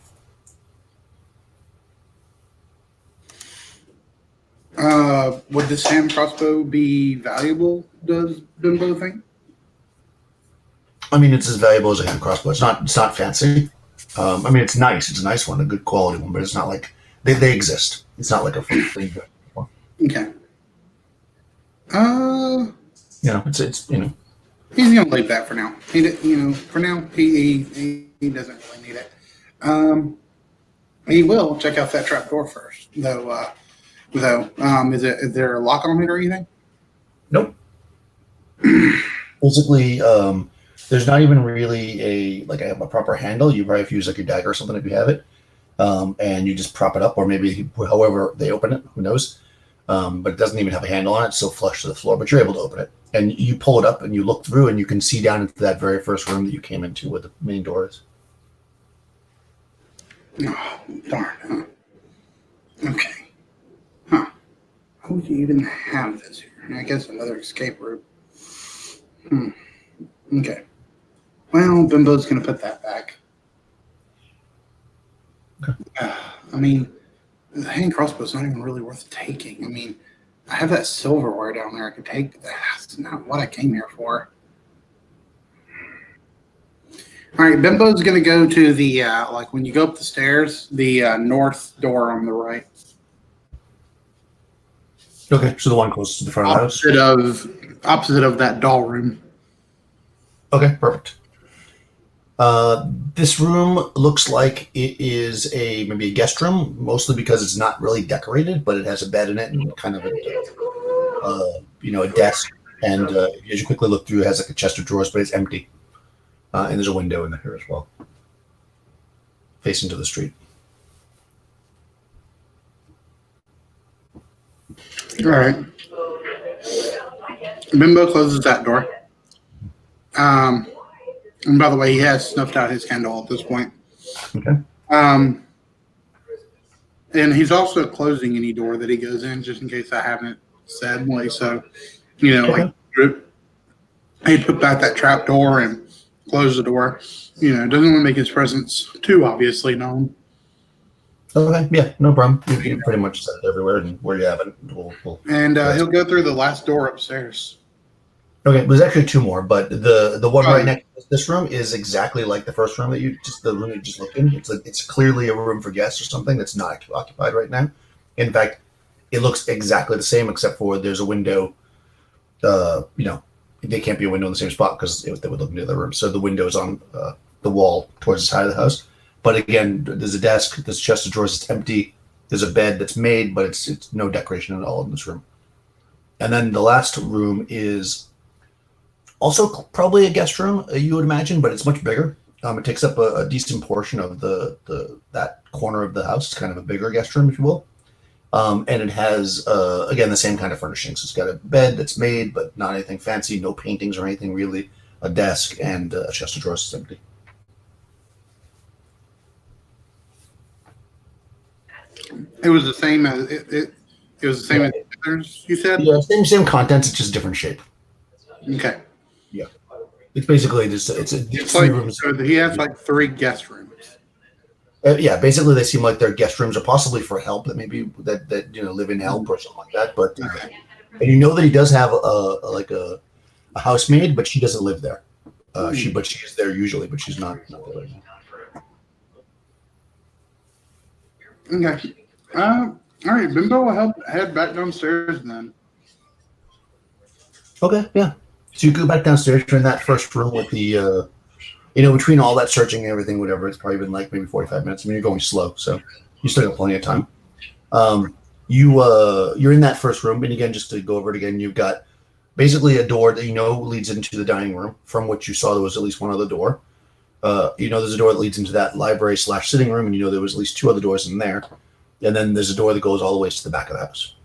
Speaker 2: Would this hand crossbow be valuable? Does Bimbo think?
Speaker 1: I mean, it's as valuable as a hand crossbow. It's not fancy. I mean, it's nice. It's a nice one, a good quality one, but it's not like they exist. It's not like a thing.
Speaker 2: Okay.
Speaker 1: It's
Speaker 2: He's gonna leave that for now. For now, he doesn't really need it. He will check out that trap door first, though. Is there a lock on it or anything?
Speaker 1: Nope. Basically, there's not even really a proper handle. You probably have to use like your dagger or something if you have it, and you just prop it up, or maybe however they open it, who knows? But it doesn't even have a handle on it. It's so flush to the floor, but you're able to open it, and you pull it up and you look through, and you can see down into that very first room that you came into where the main door is.
Speaker 2: Oh, darn. Huh? Okay. Huh. How would you even have this here? I guess another escape route. Okay. Well, Bimbo's going to put that back.
Speaker 1: Okay.
Speaker 2: I mean, the hand crossbow's not even really worth taking. I mean, I have that silverware down there I could take. That's not what I came here for. All right, Bimbo's going to go to the like when you go up the stairs, the north door on the right,
Speaker 1: Okay, so the one closest to the front of the house.
Speaker 2: opposite of that doll room.
Speaker 1: Okay, perfect. This room looks like it is maybe a guest room, mostly because it's not really decorated, but it has a bed in it and kind of a desk. And as you quickly look through, it has like a chest of drawers, but it's empty. And there's a window in there as well, facing to the street.
Speaker 2: All right. Bimbo closes that door. And by the way, he has snuffed out his candle at this point.
Speaker 1: Okay.
Speaker 2: And he's also closing any door that he goes in, just in case I haven't said. Like, so, like he'd put back that trap door and close the door. Doesn't want to make his presence too obviously known.
Speaker 1: Okay, yeah, no problem. You can pretty much set it everywhere, and where you have it,
Speaker 2: And he'll go through the last door upstairs.
Speaker 1: Okay, there's actually two more, but the one right next to this room is exactly like the first room the room you just looked in. It's clearly a room for guests or something that's not occupied right now. In fact, it looks exactly the same except for there's a window. They can't be a window in the same spot because they would look into the other room. So the window is on the wall towards the side of the house. But again, there's a desk, there's a chest of drawers, it's empty. There's a bed that's made, but it's no decoration at all in this room. And then the last room is also probably a guest room, you would imagine, but it's much bigger. It takes up a decent portion of that corner of the house. It's kind of a bigger guest room, if you will. And it has, again, the same kind of furnishings. It's got a bed that's made, but not anything fancy, no paintings or anything really, a desk, and a chest of drawers is empty.
Speaker 2: It was the same as it was the same as the others, you said?
Speaker 1: Yeah, same contents, it's just different shape.
Speaker 2: Okay.
Speaker 1: Yeah. It's basically just, it's three rooms.
Speaker 2: So he has like 3 guest rooms.
Speaker 1: Yeah, basically they seem like they're guest rooms, or possibly for help that maybe that live in help or something like that. But and that he does have a housemaid, but she doesn't live there. She's there usually, but she's not there right
Speaker 2: now. Okay. All right, Bimbo will head back downstairs then.
Speaker 1: Okay, yeah. So you go back downstairs. You're in that first room with the between all that searching and everything, whatever, it's probably been like maybe 45 minutes. I mean, you're going slow, so you still got plenty of time. You're in that first room, and again, just to go over it again, you've got basically a door that leads into the dining room, from which you saw there was at least one other door. There's a door that leads into that library/sitting room, and there was at least 2 other doors in there. And then there's a door that goes all the way to the back of the house.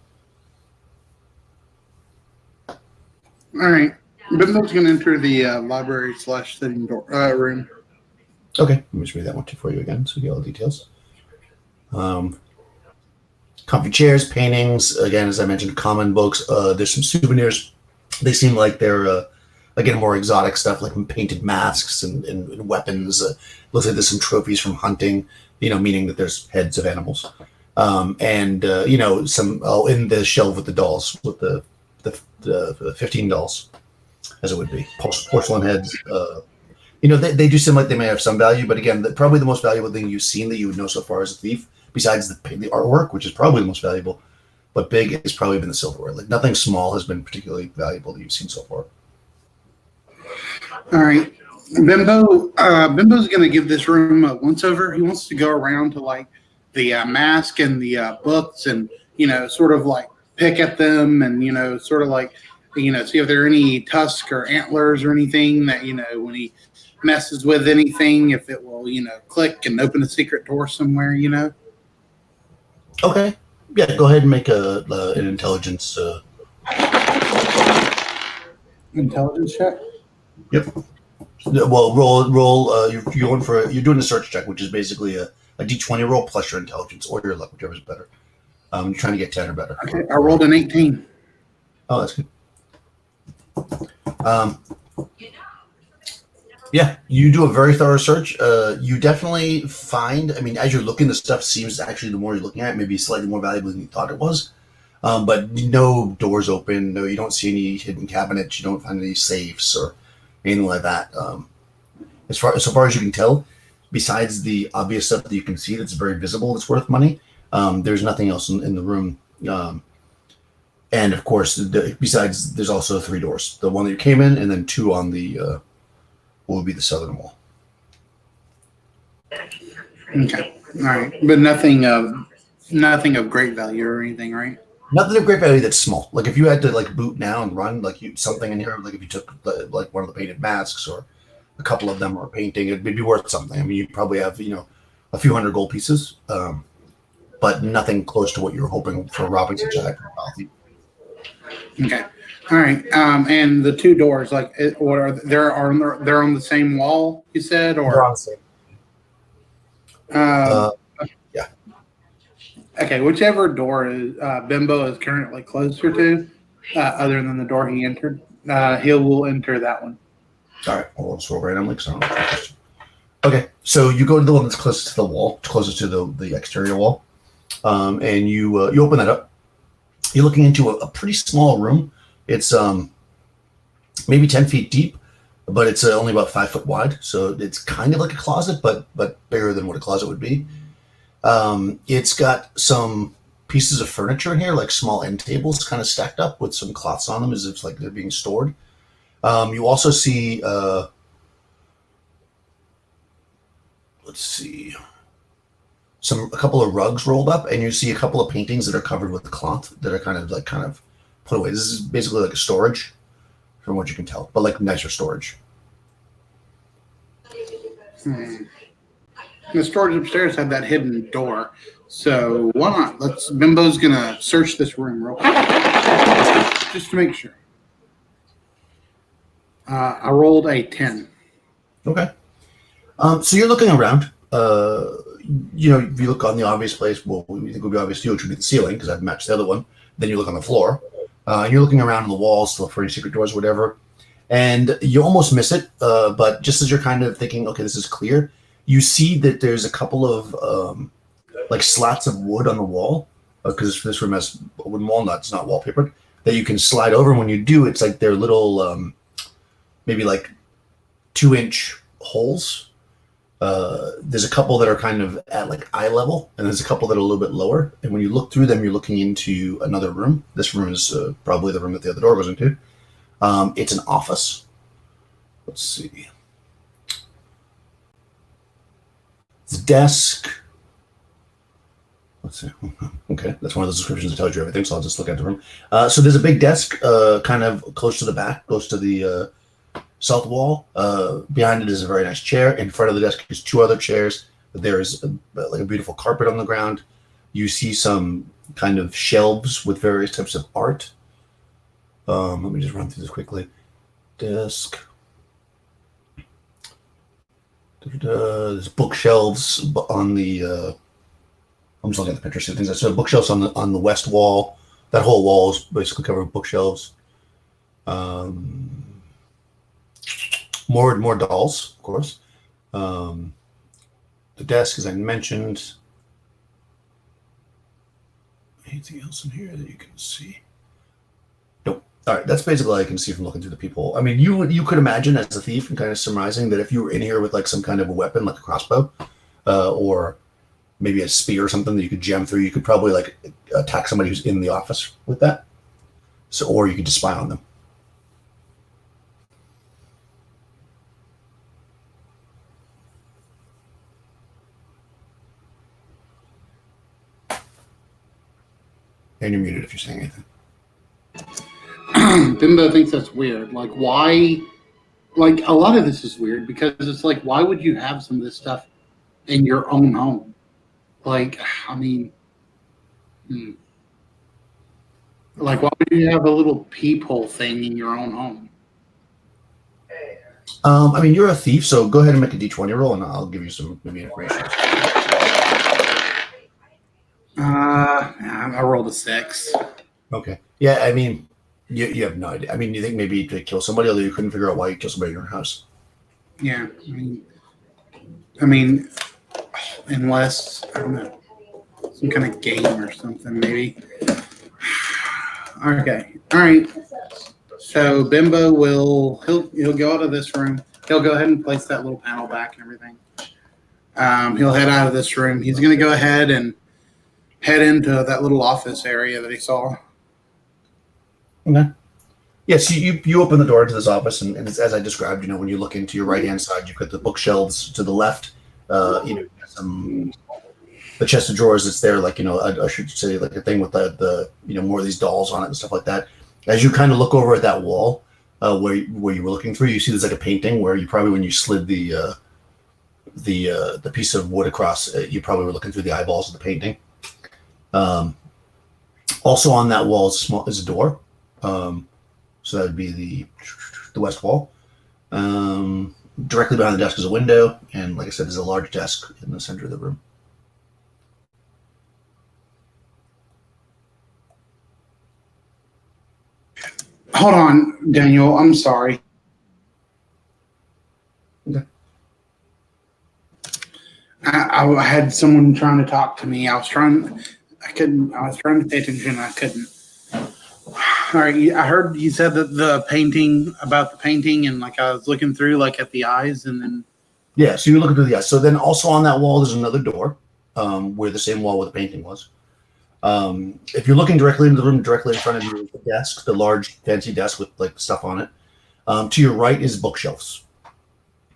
Speaker 2: All right. Bimbo's going to enter the library/sitting room.
Speaker 1: Okay. Let me just read that one for you again so you get all the details. Comfy chairs, paintings. Again, as I mentioned, common books. There's some souvenirs. They seem like they're, again, more exotic stuff, like painted masks and weapons. Looks like there's some trophies from hunting, meaning that there's heads of animals. Some in the shelf with the dolls, with the 15 dolls, as it would be, porcelain heads. They do seem like they may have some value, but again, probably the most valuable thing you've seen that you would know so far as a thief, besides the artwork, which is probably the most valuable, but big has probably been the silverware. Like nothing small has been particularly valuable that you've seen so far.
Speaker 2: All right, Bimbo's going to give this room a once over. He wants to go around to like the mask and the books, and sort of like pick at them, and sort of like see if there are any tusks or antlers or anything that when he messes with anything, if it will click and open a secret door somewhere.
Speaker 1: Okay, yeah, go ahead and make an intelligence.
Speaker 2: Intelligence check.
Speaker 1: Yep. Well, roll. You're doing a search check, which is basically a d20 roll plus your intelligence or your luck, whichever is better. You're trying to get 10 or better.
Speaker 2: Okay, I rolled an 18.
Speaker 1: Oh, that's good. Yeah, you do a very thorough search. You definitely find, as you're looking, the stuff seems actually, the more you're looking at it, maybe slightly more valuable than you thought it was. But no doors open. No, you don't see any hidden cabinets. You don't find any safes or anything like that. so far as you can tell, besides the obvious stuff that you can see that's very visible that's worth money, there's nothing else in the room. And of course, besides, there's also 3 doors. The one that you came in, and then 2 on the what would be the southern wall.
Speaker 2: Okay. All right. But nothing of great value or anything, right?
Speaker 1: Nothing of great value that's small. Like if you had to like boot now and run, like something in here, like if you took like one of the painted masks or a couple of them or a painting, it'd be worth something. I mean, you probably have a few hundred gold pieces, but nothing close to what you're hoping for robbing such a high.
Speaker 2: Okay. All right. And the 2 doors, like, what are they're on the same wall? You said, or
Speaker 1: They're on the same. Yeah.
Speaker 2: Okay. Whichever door Bimbo is currently closer to, other than the door he entered, he will enter that one.
Speaker 1: All right. I'll just roll randomly because I don't know. Okay. So you go to the one that's closest to the wall, closest to the exterior wall, and you open that up. You're looking into a pretty small room. It's maybe 10 feet deep, but it's only about 5 foot wide. So it's kind of like a closet, but bigger than what a closet would be. It's got some pieces of furniture in here, like small end tables kind of stacked up with some cloths on them as if like they're being stored. You also see, let's see, a couple of rugs rolled up, and you see a couple of paintings that are covered with cloth that are kind of put away. This is basically like a storage, from what you can tell, but like nicer storage.
Speaker 2: The storage upstairs had that hidden door, so why not? Bimbo's gonna search this room real quick, just to make sure. I rolled a 10.
Speaker 1: Okay. So you're looking around. If you look on the obvious place, well, we think would be obvious to you, which would be the ceiling, because I've matched the other one. Then you look on the floor. And you're looking around on the walls to look for any secret doors, whatever. And you almost miss it, but just as you're kind of thinking, okay, this is clear, you see that there's a couple of like slats of wood on the wall, because this room has wooden walnuts, not wallpapered, that you can slide over. And when you do, it's like they're little, maybe like 2-inch holes. There's a couple that are kind of at like eye level, and there's a couple that are a little bit lower. And when you look through them, you're looking into another room. This room is probably the room that the other door goes into. It's an office. Let's see. It's a desk. Let's see. Okay, that's one of those descriptions that tells you everything, so I'll just look at the room. So there's a big desk kind of close to the back, close to the south wall. Behind it is a very nice chair. In front of the desk is 2 other chairs. There is like a beautiful carpet on the ground. You see some kind of shelves with various types of art. Let me just run through this quickly. Desk. There's bookshelves on the. I'm just looking at the picture. See things. So bookshelves on the west wall. That whole wall is basically covered with bookshelves. More dolls, of course. The desk, as I mentioned. Anything else in here that you can see? Nope. All right, that's basically all I can see from looking through the peephole. I mean, you could imagine as a thief and kind of surmising that if you were in here with like some kind of a weapon, like a crossbow, or maybe a spear or something that you could jam through, you could probably like attack somebody who's in the office with that. So, or you could just spy on them. And you're muted if you're saying anything.
Speaker 2: Bimbo thinks that's weird. Like, why? Like, a lot of this is weird because it's like, why would you have some of this stuff in your own home? Like, I mean, like, why would you have a little peephole thing in your own home?
Speaker 1: I mean, you're a thief, so go ahead and make a d20 roll, and I'll give you some maybe information.
Speaker 2: I rolled a 6.
Speaker 1: Okay. Yeah, I mean, you have no idea. I mean, you think maybe to kill somebody, although you couldn't figure out why you killed somebody in your house.
Speaker 2: Yeah, I mean, unless, I don't know, some kind of game or something, maybe. Okay, all right. So Bimbo he'll go out of this room, he'll go ahead and place that little panel back and everything. He'll head out of this room. He's going to go ahead and head into that little office area that he saw.
Speaker 1: Okay. Yes, you open the door into this office, and it's, as I described, when you look into your right-hand side, you've got the bookshelves to the left. The chest of drawers that's there, I should say, like a thing with the more of these dolls on it and stuff like that. As you kind of look over at that wall where you were looking through, you see there's like a painting where you probably, when you slid the piece of wood across, you probably were looking through the eyeballs of the painting. Also on that wall is a door. So that would be the west wall. Directly behind the desk is a window, and like I said, there's a large desk in the center of the room.
Speaker 2: Hold on, Daniel. I'm sorry.
Speaker 1: Okay.
Speaker 2: I had someone trying to talk to me. I was trying to pay attention. I couldn't. All right. I heard you said that the painting, and I was looking through at the eyes, and then.
Speaker 1: Yeah. So you're looking through the eyes. So then also on that wall, there's another door, where the same wall where the painting was. If you're looking directly into the room, directly in front of you is the desk, the large fancy desk with stuff on it. To your right is bookshelves.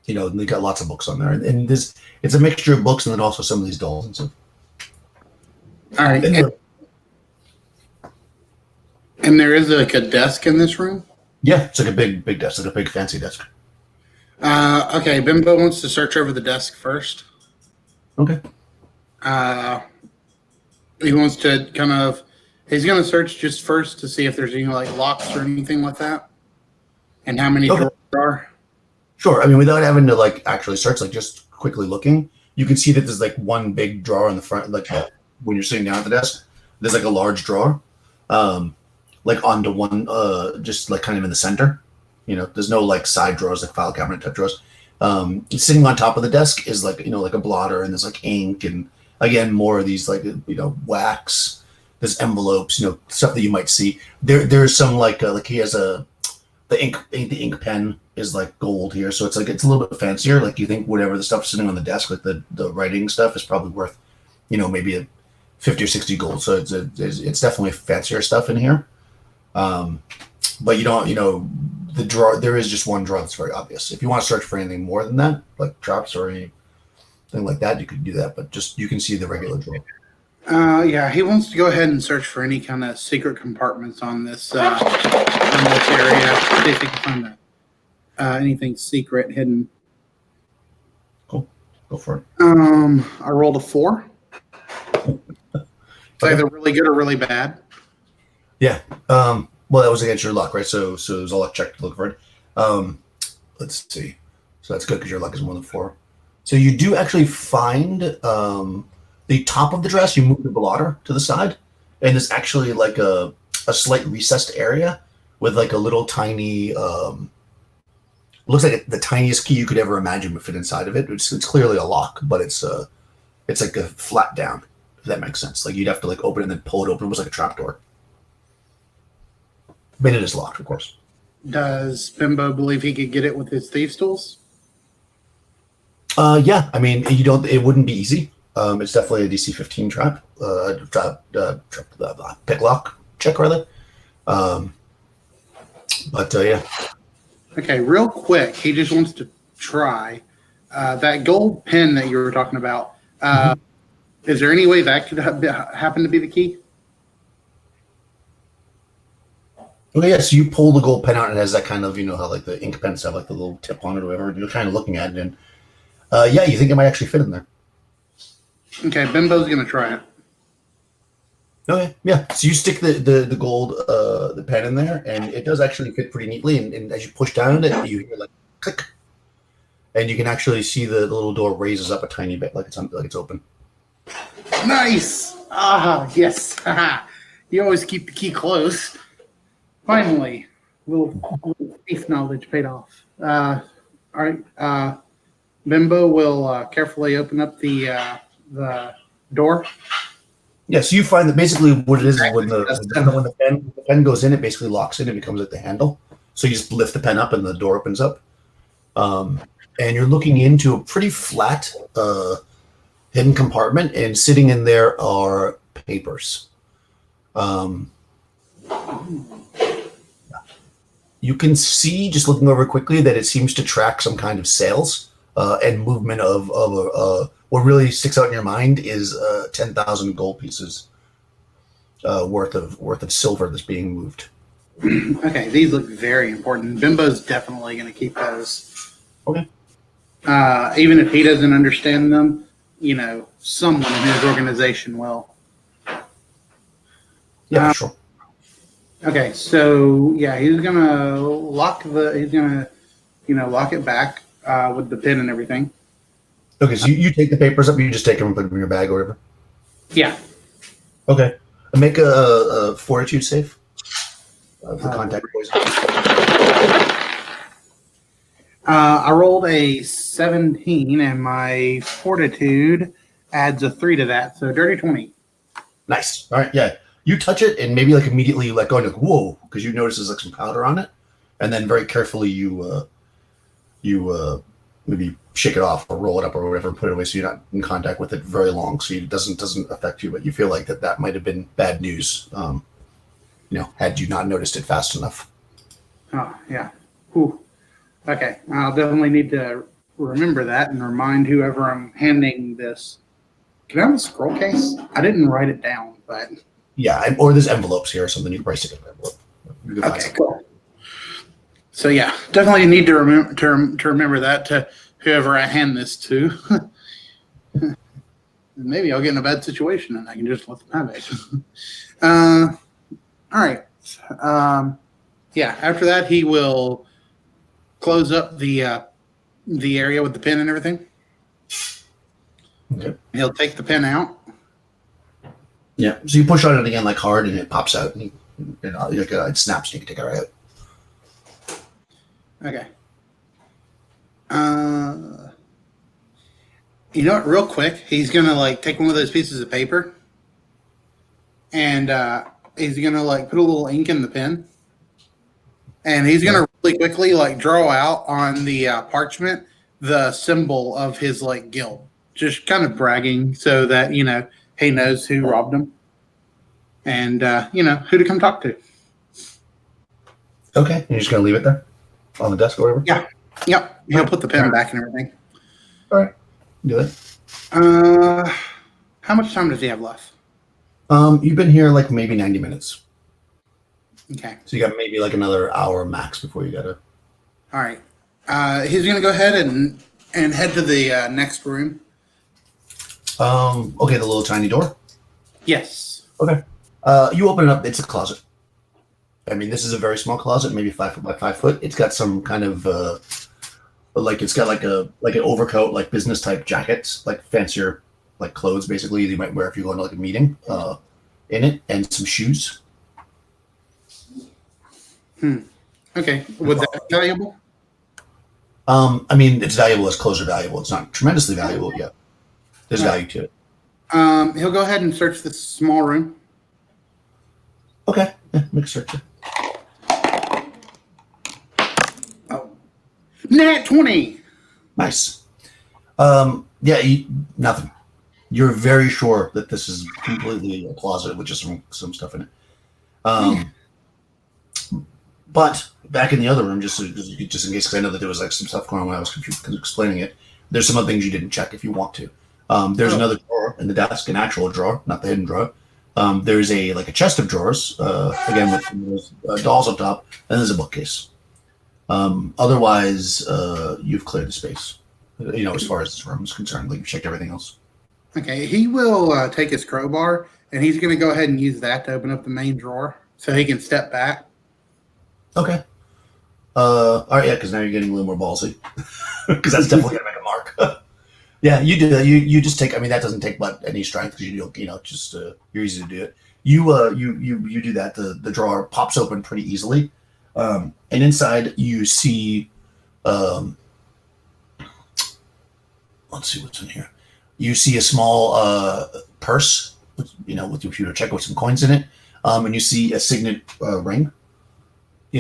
Speaker 1: And they got lots of books on there, and it's a mixture of books and then also some of these dolls and stuff.
Speaker 2: All right. And there is a desk in this room?
Speaker 1: Yeah, it's like a big desk, like a big fancy desk.
Speaker 2: Okay, Bimbo wants to search over the desk first.
Speaker 1: Okay.
Speaker 2: He wants to he's going to search just first to see if there's any locks or anything like that, and how many drawers there are.
Speaker 1: Sure. I mean, without having to actually search, just quickly looking, you can see that there's one big drawer in the front, when you're sitting down at the desk, there's a large drawer, onto one, just kind of in the center. There's no side drawers, file cabinet type drawers. Sitting on top of the desk is a blotter, and there's ink, and again more of these wax. There's envelopes, stuff that you might see. There's some he has the ink pen is gold here, so it's a little bit fancier. You think whatever the stuff sitting on the desk, the writing stuff, is probably worth maybe a 50 or 60 gold. So it's definitely fancier stuff in here. But you don't, the drawer, there is just one drawer that's very obvious. If you want to search for anything more than that, like traps or anything like that, you could do that, but just you can see the regular drawer.
Speaker 2: Yeah, he wants to go ahead and search for any kind of secret compartments on this area. See if he can find anything secret hidden.
Speaker 1: Cool, go for it.
Speaker 2: I rolled a 4. It's either really good or really bad.
Speaker 1: Yeah. Well, that was against your luck, right? So it was a luck check to look for it. Let's see. So that's good because your luck is more than 4. So you do actually find the top of the dress. You move the blotter to the side, and there's actually a slight recessed area with a little tiny. Looks like the tiniest key you could ever imagine would fit inside of it. It's clearly a lock, but it's a flat down. If that makes sense. You'd have to open it and then pull it open. It was like a trap door. But it is locked, of course.
Speaker 2: Does Bimbo believe he could get it with his thieves' tools?
Speaker 1: Yeah. I mean, it wouldn't be easy. It's definitely a DC 15 trap. Pick lock check rather. But yeah.
Speaker 2: Okay, real quick, he just wants to try that gold pen that you were talking about. Is there any way that could happen to be the key?
Speaker 1: Okay, yeah. So you pull the gold pen out, and it has that kind of, how the ink pens have the little tip on it or whatever. And you're kind of looking at it, and yeah, you think it might actually fit in there.
Speaker 2: Okay, Bimbo's gonna try it.
Speaker 1: Okay, yeah. So you stick the gold the pen in there, and it does actually fit pretty neatly. And as you push down on it, you hear click, and you can actually see the little door raises up a tiny bit, like it's open.
Speaker 2: Nice. Yes. You always keep the key close. Finally, little thief knowledge paid off. All right. Bimbo will carefully open up the door.
Speaker 1: Yeah, so you find that basically what it is when the pen goes in, it basically locks in and becomes the handle. So you just lift the pen up and the door opens up. And you're looking into a pretty flat hidden compartment, and sitting in there are papers. You can see, just looking over quickly, that it seems to track some kind of sales and movement of what really sticks out in your mind is 10,000 gold pieces worth of silver that's being moved.
Speaker 2: Okay, these look very important. Bimbo's definitely going to keep those.
Speaker 1: Okay.
Speaker 2: Even if he doesn't understand them, someone in his organization will.
Speaker 1: Yeah, sure.
Speaker 2: Okay, so yeah, he's gonna lock it back with the pin and everything.
Speaker 1: Okay, so you take the papers up, you just take them and put them in your bag or whatever?
Speaker 2: Yeah.
Speaker 1: Okay. And make a fortitude save for contact poison.
Speaker 2: I rolled a 17, and my fortitude adds a 3 to that, so dirty 20.
Speaker 1: Nice. All right, yeah. You touch it, and maybe like immediately you let go and you're like, whoa, because you notice there's like some powder on it, and then very carefully you maybe shake it off or roll it up or whatever and put it away so you're not in contact with it very long, so it doesn't affect you, but you feel like that might have been bad news, had you not noticed it fast enough.
Speaker 2: Oh, yeah. Whew. Okay, I'll definitely need to remember that and remind whoever I'm handing this. Can I have a scroll case? I didn't write it down, but...
Speaker 1: Yeah, or there's envelopes here or something. You can probably stick it in an envelope.
Speaker 2: Okay, cool. So yeah, definitely need to remember that to whoever I hand this to. Maybe I'll get in a bad situation and I can just let them have it. All right. Yeah. After that, he will close up the area with the pin and everything.
Speaker 1: Okay.
Speaker 2: He'll take the pin out.
Speaker 1: Yeah. So you push on it again, like hard, and it pops out, and it snaps, and you can take it right out.
Speaker 2: Okay. You know what? Real quick, he's gonna take one of those pieces of paper, and he's gonna put a little ink in the pen, and he's gonna really quickly draw out on the parchment the symbol of his guild, just kind of bragging so that he knows who robbed him, and who to come talk to.
Speaker 1: Okay. You're just gonna leave it there on the desk or whatever.
Speaker 2: Yeah. Yep. He'll put the pen back and everything.
Speaker 1: All right. Do it.
Speaker 2: How much time does he have left?
Speaker 1: You've been here maybe 90 minutes.
Speaker 2: Okay.
Speaker 1: So you got maybe another hour max before you gotta.
Speaker 2: All right. He's gonna go ahead and head to the next room.
Speaker 1: Okay, the little tiny door.
Speaker 2: Yes.
Speaker 1: Okay. You open it up. It's a closet. I mean, this is a very small closet, maybe 5 foot by 5 foot. It's got some kind of it's got an overcoat, business type jackets, fancier clothes basically you might wear if you go into a meeting in it, and some shoes.
Speaker 2: Okay. Would that be valuable?
Speaker 1: I mean, it's valuable as clothes are valuable. It's not tremendously valuable yet. There's value to it.
Speaker 2: He'll go ahead and search this small room.
Speaker 1: Okay. Yeah, make a search.
Speaker 2: Oh. Nat 20!
Speaker 1: Nice. Yeah, nothing. You're very sure that this is completely a closet with just some stuff in it. But back in the other room, just in case, because I know that there was some stuff going on when I was explaining it. There's some other things you didn't check if you want to. There's another drawer in the desk, an actual drawer, not the hidden drawer. There's a chest of drawers, again with those dolls up top, and there's a bookcase. Otherwise, you've cleared the space. As far as this room is concerned, you've checked everything else.
Speaker 2: Okay, he will take his crowbar, and he's going to go ahead and use that to open up the main drawer so he can step back.
Speaker 1: Okay. All right, yeah, because now you're getting a little more ballsy. Because that's definitely going to make a mark. Yeah, you do that. You just take. I mean, that doesn't take but any strength because you're easy to do it. You do that. The drawer pops open pretty easily, and inside you see. Let's see what's in here. You see a small purse, with your computer check with some coins in it, and you see a signet ring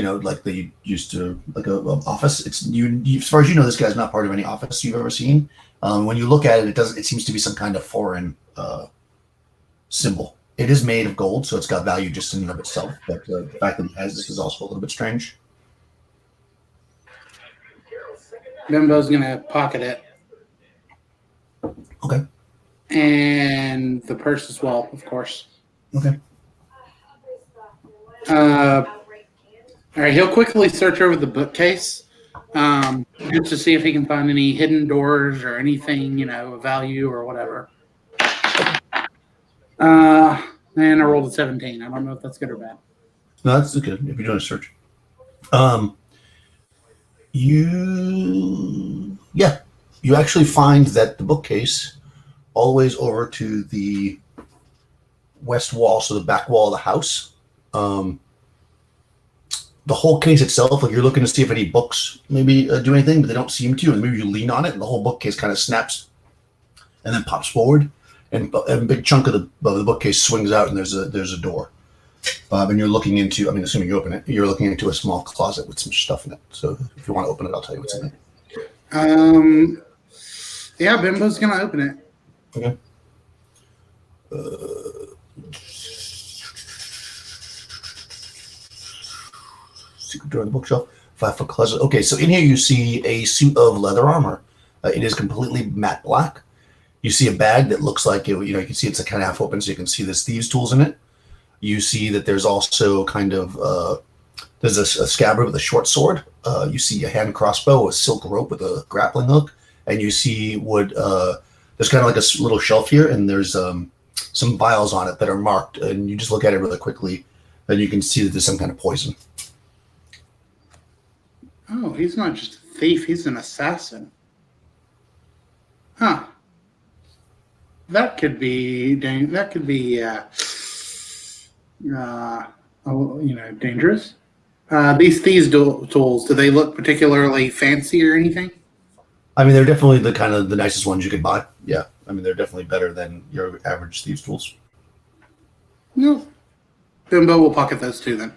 Speaker 1: like they used to, like a office. It's you. As far as you know, this guy's not part of any office you've ever seen. When you look at it, it seems to be some kind of foreign symbol. It is made of gold, so it's got value just in and of itself. But the fact that he has this is also a little bit strange.
Speaker 2: Bimbo's gonna pocket it.
Speaker 1: Okay.
Speaker 2: And the purse as well, of course.
Speaker 1: Okay.
Speaker 2: All right, he'll quickly search over the bookcase just to see if he can find any hidden doors or anything, of value or whatever. And I rolled a 17. I don't know if that's good or bad.
Speaker 1: No, that's good if you're doing a search. You actually find that the bookcase all the ways over to the west wall, so the back wall of the house. The whole case itself, like you're looking to see if any books maybe do anything, but they don't seem to. And maybe you lean on it, and the whole bookcase kind of snaps and then pops forward, and a big chunk of the bookcase swings out, and there's a door. And you're looking into, assuming you open it, you're looking into a small closet with some stuff in it. So if you want to open it, I'll tell you what's in it.
Speaker 2: Yeah, Bimbo's gonna open it.
Speaker 1: Okay. Secret door in the bookshelf, 5-foot closet. Okay, so in here you see a suit of leather armor. It is completely matte black. You see a bag that looks like it. You can see it's kind of half open, so you can see there's thieves' tools in it. You see that there's also kind of there's a scabbard with a short sword. You see a hand crossbow, a silk rope with a grappling hook, and you see wood. There's kind of like a little shelf here, and there's some vials on it that are marked. And you just look at it really quickly, and you can see that there's some kind of poison.
Speaker 2: Oh, he's not just a thief; he's an assassin. Huh? That could be dangerous. These thieves' tools, do they look particularly fancy or anything?
Speaker 1: They're definitely the kind of the nicest ones you could buy. Yeah, they're definitely better than your average thieves' tools.
Speaker 2: No. Bimbo will pocket those too then.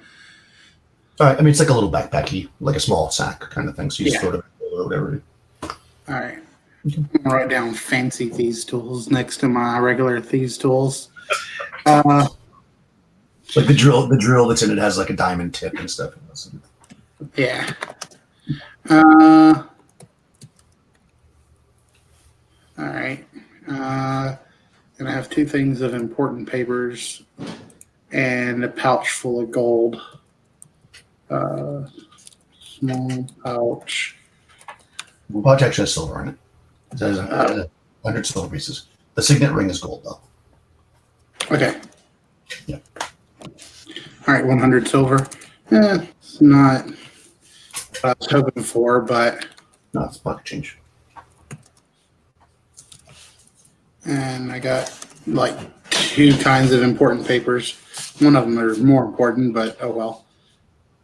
Speaker 1: All right. It's like a little backpacky, like a small sack kind of thing. So you just throw it or whatever.
Speaker 2: All right. Okay. I'm gonna write down fancy thieves' tools next to my regular thieves' tools.
Speaker 1: Like the drill that's in it has like a diamond tip and stuff.
Speaker 2: Yeah. All right. Gonna have 2 things of important papers and a pouch full of gold. Small pouch.
Speaker 1: The pouch actually has silver in it. It has 100 silver pieces. The signet ring is gold, though.
Speaker 2: Okay.
Speaker 1: Yeah.
Speaker 2: All right, 100 silver. It's not what I was hoping for, but...
Speaker 1: No, it's pocket change.
Speaker 2: And I got, 2 kinds of important papers. One of them is more important, but oh well.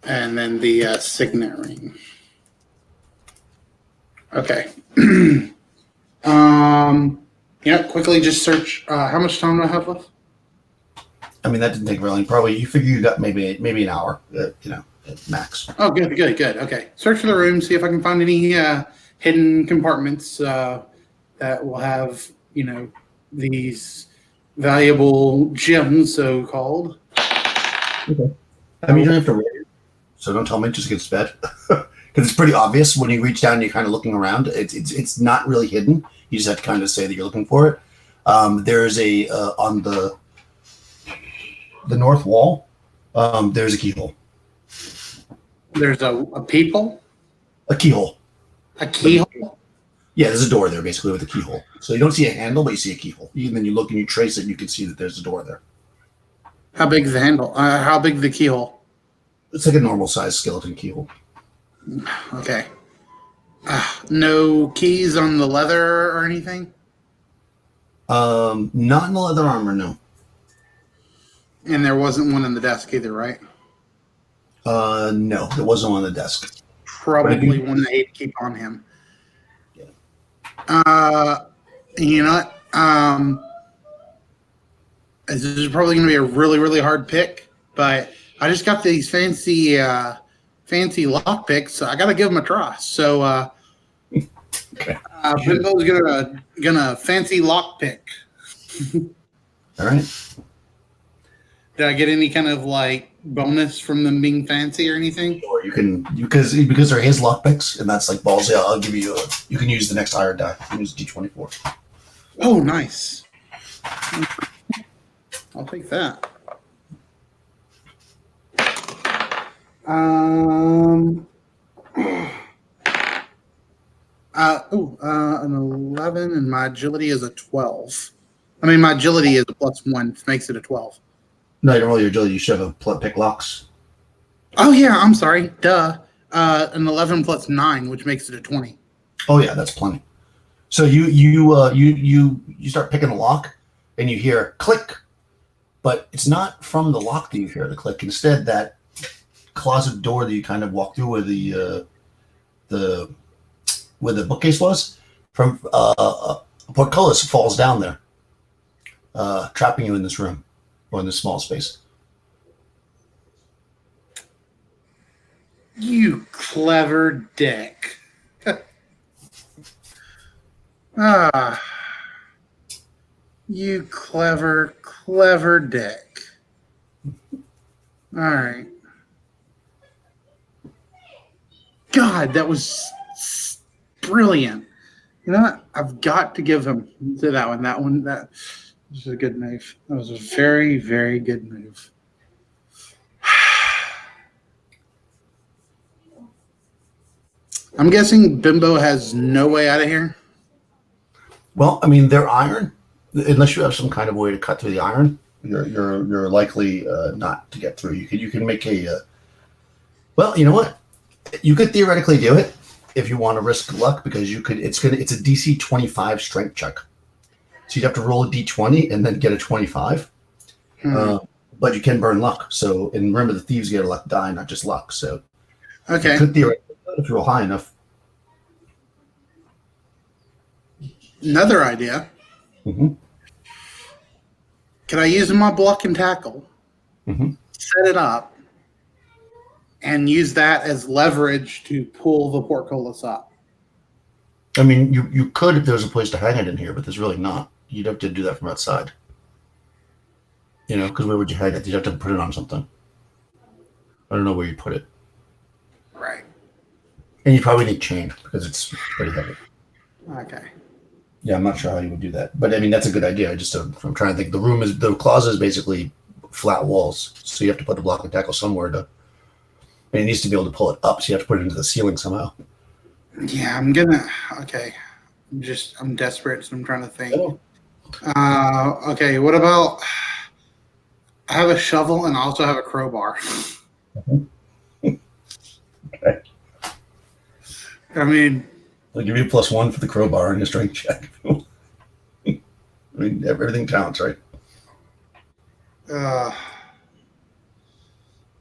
Speaker 2: And then the signet ring. Okay. Quickly just search. How much time do I have left?
Speaker 1: That didn't take really. Probably you figure you got maybe an hour. Max.
Speaker 2: Oh, good. Okay. Search for the room. See if I can find any hidden compartments that will have these valuable gems, so called.
Speaker 1: Okay. You don't have to read it, so don't tell me. Just get to bed. Because it's pretty obvious when you reach down and you're kind of looking around. It's not really hidden. You just have to kind of say that you're looking for it. There's a on the north wall. There's a keyhole.
Speaker 2: There's a peephole.
Speaker 1: A keyhole.
Speaker 2: A keyhole.
Speaker 1: Yeah, there's a door there basically with a keyhole. So you don't see a handle, but you see a keyhole. And then you look and you trace it, and you can see that there's a door there.
Speaker 2: How big is the handle? How big the keyhole?
Speaker 1: It's like a normal size skeleton keyhole.
Speaker 2: Okay. No keys on the leather or anything?
Speaker 1: Not in the leather armor, no.
Speaker 2: And there wasn't one in the desk either, right?
Speaker 1: No, there wasn't one on the desk.
Speaker 2: Probably one that he'd keep on him.
Speaker 1: Yeah.
Speaker 2: You know what? This is probably going to be a really, really hard pick, but I just got these fancy fancy lockpick, so I got to give him a try. So
Speaker 1: Okay.
Speaker 2: Bimbo's gonna fancy lockpick.
Speaker 1: All right.
Speaker 2: Did I get any kind of like bonus from them being fancy or anything?
Speaker 1: Or you can because they're his lockpicks, and that's like ballsy. I'll give you you can use the next higher die. You can use D24.
Speaker 2: Oh, nice. I'll take that. An 11, and my agility is a 12. I mean, my agility is a +1, which makes it a 12.
Speaker 1: No, you don't roll your agility. You should have a pick locks.
Speaker 2: Oh yeah, I'm sorry. Duh. An 11 + 9, which makes it a 20.
Speaker 1: Oh yeah, that's plenty. So you start picking a lock, and you hear click, but it's not from the lock that you hear the click. Instead, that closet door that you kind of walk through where the bookcase was, from a portcullis falls down there, trapping you in this room or in this small space.
Speaker 2: You clever dick. Ah, you clever dick. All right. God, that was brilliant. You know what? I've got to give him to that one. That was a good move. That was a very, very good move. I'm guessing Bimbo has no way out of here.
Speaker 1: Well, I mean, they're iron. Unless you have some kind of way to cut through the iron, you're likely not to get through. You can make a. Well, you know what? You could theoretically do it if you want to risk luck, because you could. It's a DC 25 strength check, so you'd have to roll a D20 and then get a 25. But you can burn luck. So, and remember, the thieves get a luck die, not just luck. So,
Speaker 2: Okay.
Speaker 1: you could theoretically, if you roll high enough.
Speaker 2: Another idea.
Speaker 1: Mm-hmm.
Speaker 2: Can I use my block and tackle, set it up, and use that as leverage to pull the portcullis up?
Speaker 1: I mean, you could if there was a place to hang it in here, but there's really not. You'd have to do that from outside. You know, because where would you hang it? You'd have to put it on something. I don't know where you put it.
Speaker 2: Right.
Speaker 1: And you probably need chain because it's pretty heavy.
Speaker 2: Okay.
Speaker 1: Yeah, I'm not sure how you would do that, but I mean that's a good idea. I'm trying to think. The closet is basically flat walls, so you have to put the block and tackle somewhere and it needs to be able to pull it up, so you have to put it into the ceiling somehow.
Speaker 2: Yeah, okay. I'm desperate, so I'm trying to think. Okay, what about, I have a shovel and I also have a crowbar.
Speaker 1: Okay.
Speaker 2: I mean,
Speaker 1: I'll give you +1 for the crowbar and your strength check. I mean, everything counts, right?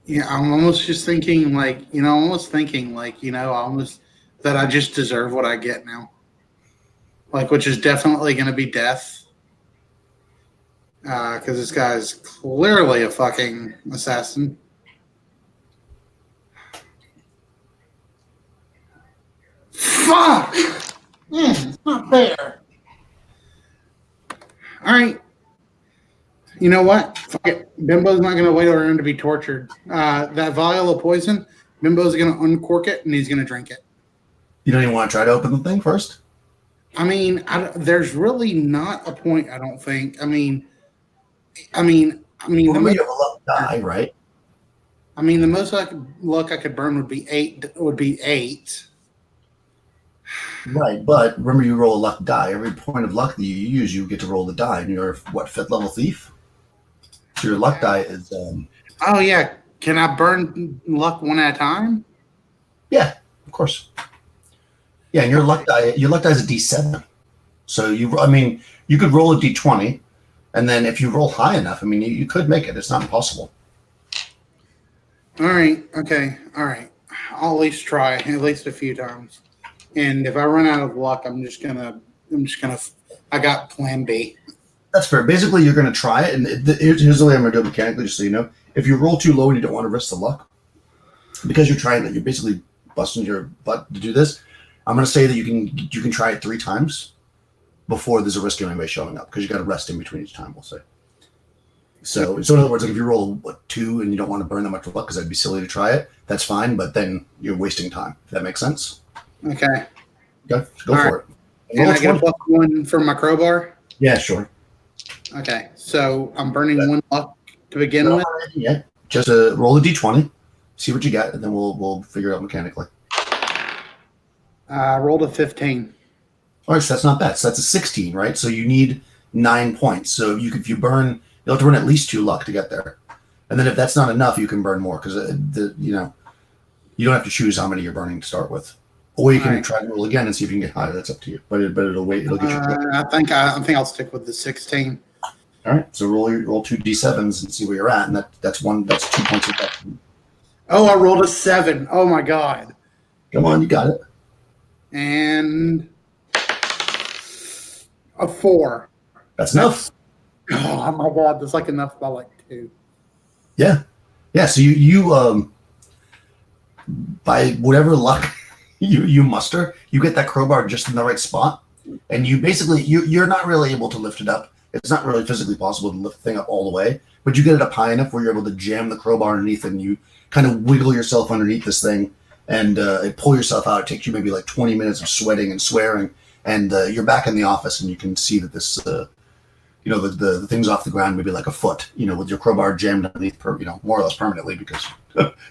Speaker 2: yeah, I'm almost just thinking that I just deserve what I get now. Which is definitely going to be death. Because this guy is clearly a fucking assassin. Fuck! It's not fair. All right. You know what? Fuck it. Bimbo's not going to wait around to be tortured. That vial of poison, Bimbo's going to uncork it and he's going to drink it.
Speaker 1: You don't even want to try to open the thing first?
Speaker 2: I mean, there's really not a point, I don't think. I mean,
Speaker 1: Well, you have a luck die, right?
Speaker 2: I mean, the most luck I could burn would be 8.
Speaker 1: Right, but remember you roll a luck die. Every point of luck that you use, you get to roll the die. And you're, 5th level thief? So your luck die is...
Speaker 2: Oh, yeah. Can I burn luck one at a time?
Speaker 1: Yeah, of course. Yeah, and your luck die is a D7. So you could roll a D20, and then if you roll high enough, you could make it. It's not impossible.
Speaker 2: All right. Okay. All right. I'll at least try, at least a few times. And if I run out of luck, I got plan B.
Speaker 1: That's fair. Basically, you're going to try it, and here's the way I'm going to do it mechanically, just so you know. If you roll too low and you don't want to risk the luck, because you're basically busting your butt to do this. I'm going to say that you can try it 3 times before there's a risk of anybody showing up, because you got to rest in between each time. We'll say. So in other words, like if you roll a 2 and you don't want to burn that much luck, because that'd be silly to try it, that's fine. But then you're wasting time. If that makes sense.
Speaker 2: Okay.
Speaker 1: Okay, go for it.
Speaker 2: And I get a +1 from my crowbar?
Speaker 1: Yeah, sure.
Speaker 2: Okay, so I'm burning 1 luck to begin with?
Speaker 1: Yeah, just roll a d20, see what you get, and then we'll figure it out mechanically.
Speaker 2: I rolled a 15.
Speaker 1: All right, so that's not bad. So that's a 16, right? So you need 9 points. So if you burn, you'll have to burn at least 2 luck to get there. And then if that's not enough, you can burn more, because you don't have to choose how many you're burning to start with. Or you can try to roll again and see if you can get higher. That's up to you. But it'll wait. It'll get you.
Speaker 2: I think I'll stick with the 16.
Speaker 1: All right. So roll 2 d7s and see where you're at, and that's 2 points of that.
Speaker 2: Oh, I rolled a 7. Oh my god.
Speaker 1: Come on, you got it.
Speaker 2: And a 4.
Speaker 1: That's enough.
Speaker 2: Oh my god, that's like enough by like 2.
Speaker 1: Yeah. So you by whatever luck you muster, you get that crowbar just in the right spot, and you basically you're not really able to lift it up. It's not really physically possible to lift the thing up all the way, but you get it up high enough where you're able to jam the crowbar underneath, and you kind of wiggle yourself underneath this thing and pull yourself out. It takes you maybe like 20 minutes of sweating and swearing, and you're back in the office, and you can see that this the thing's off the ground maybe like a foot, with your crowbar jammed underneath, more or less permanently, because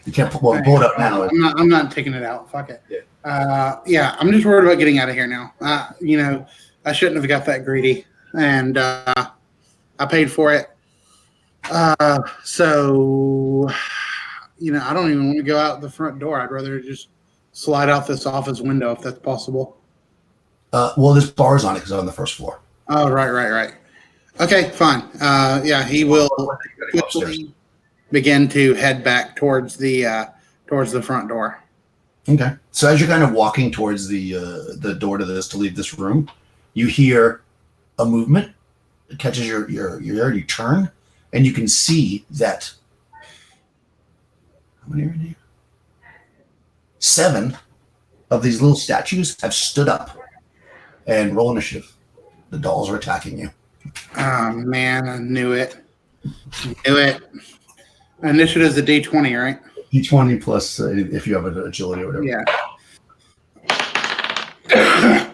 Speaker 1: you can't pull it out now.
Speaker 2: I'm not taking it out. Fuck it.
Speaker 1: Yeah.
Speaker 2: I'm just worried about getting out of here now. I shouldn't have got that greedy, and I paid for it. So I don't even want to go out the front door. I'd rather just slide out this office window if that's possible.
Speaker 1: Well, there's bars on it because it's on the first floor.
Speaker 2: Oh, right. Okay, fine. He will quickly begin to head back towards the front door.
Speaker 1: Okay. So as you're kind of walking towards the door to leave this room, you hear a movement. It catches your ear. You turn, and you can see that. How many are in here? 7 of these little statues have stood up and roll initiative. The dolls are attacking you.
Speaker 2: Oh man, I knew it. Initiative is a D20, right?
Speaker 1: D20 plus if you have an agility or whatever.
Speaker 2: Yeah.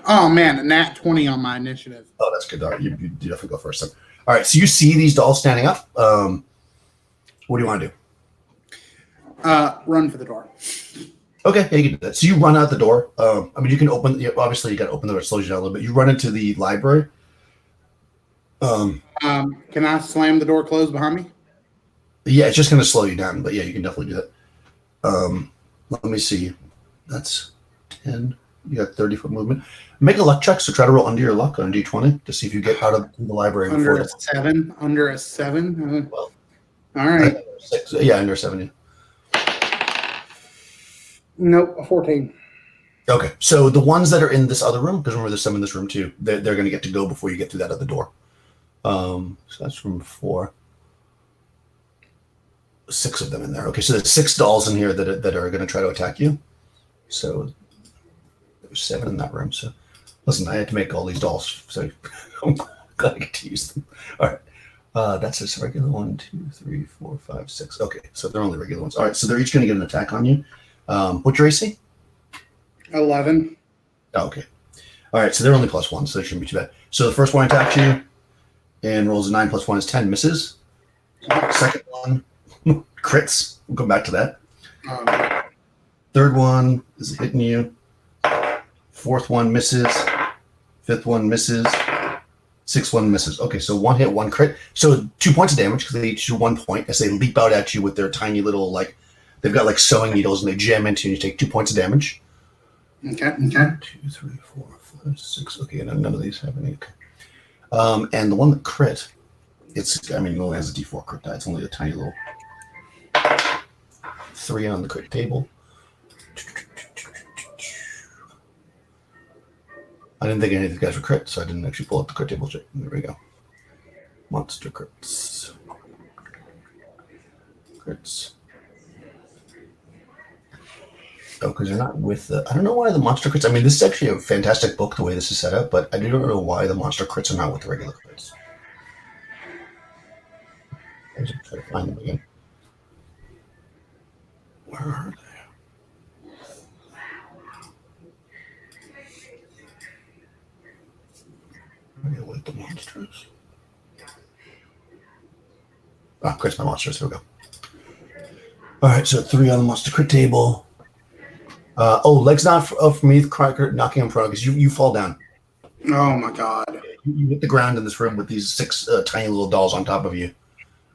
Speaker 2: Oh man, a nat 20 on my initiative.
Speaker 1: Oh, that's good. All right, you definitely go first then. All right, so you see these dolls standing up. What do you want to do?
Speaker 2: Run for the door.
Speaker 1: Okay, yeah, you can do that. So you run out the door. You can open. Obviously, you got to open the door. It slows you down a little bit. You run into the library.
Speaker 2: Can I slam the door closed behind me?
Speaker 1: Yeah, it's just going to slow you down, but yeah, you can definitely do that. Let me see. That's 10. You got 30-foot movement. Make a luck check. So try to roll under your luck on D20 to see if you get out of the library.
Speaker 2: Under a 7. Under a 7.
Speaker 1: Well,
Speaker 2: all right.
Speaker 1: 6. Yeah, under 7. Yeah.
Speaker 2: Nope, a 14.
Speaker 1: Okay, so the ones that are in this other room, because remember there's some in this room too, they're going to get to go before you get through that other door. So that's room 4. 6 of them in there. Okay, so there's 6 dolls in here that are going to try to attack you. So there's 7 in that room. So listen, I had to make all these dolls, so I'm glad I get to use them. All right, that's just a regular 1, 2, 3, 4, 5, 6. Okay, so they're only regular ones. All right, so they're each going to get an attack on you. What's your AC?
Speaker 2: 11.
Speaker 1: Oh, okay. All right, so they're only +1, so they shouldn't be too bad. So the first one attacks you and rolls a 9 + 1 is 10, misses. Second one crits. We'll go back to that. Third one is hitting you. Fourth one misses. Fifth one misses. Sixth one misses. Okay, so 1 hit, 1 crit. So 2 points of damage because they each do 1 point as they leap out at you with their tiny little, they've got sewing needles and they jam into you and you take 2 points of damage.
Speaker 2: Okay.
Speaker 1: 1, 2, 3, 4, 5, 6. Okay, and none of these have any. Okay. And the one that crit, it only has a D4 crit die. It's only a tiny little 3 on the crit table. I didn't think any of these guys were crit, so I didn't actually pull up the crit table check. There we go. Monster crits. Crits. Oh, because they're not with the. I don't know why the monster crits. I mean, this is actually a fantastic book the way this is set up, but I don't know why the monster crits are not with the regular crits. I just try to find them again. Where are they? I'm gonna wait the monsters. Ah, crits my monsters. Here we go. All right, so 3 on the monster crit table. Legs not for me. Cracker knocking him prone because you fall down.
Speaker 2: Oh my god.
Speaker 1: You hit the ground in this room with these 6 tiny little dolls on top of you.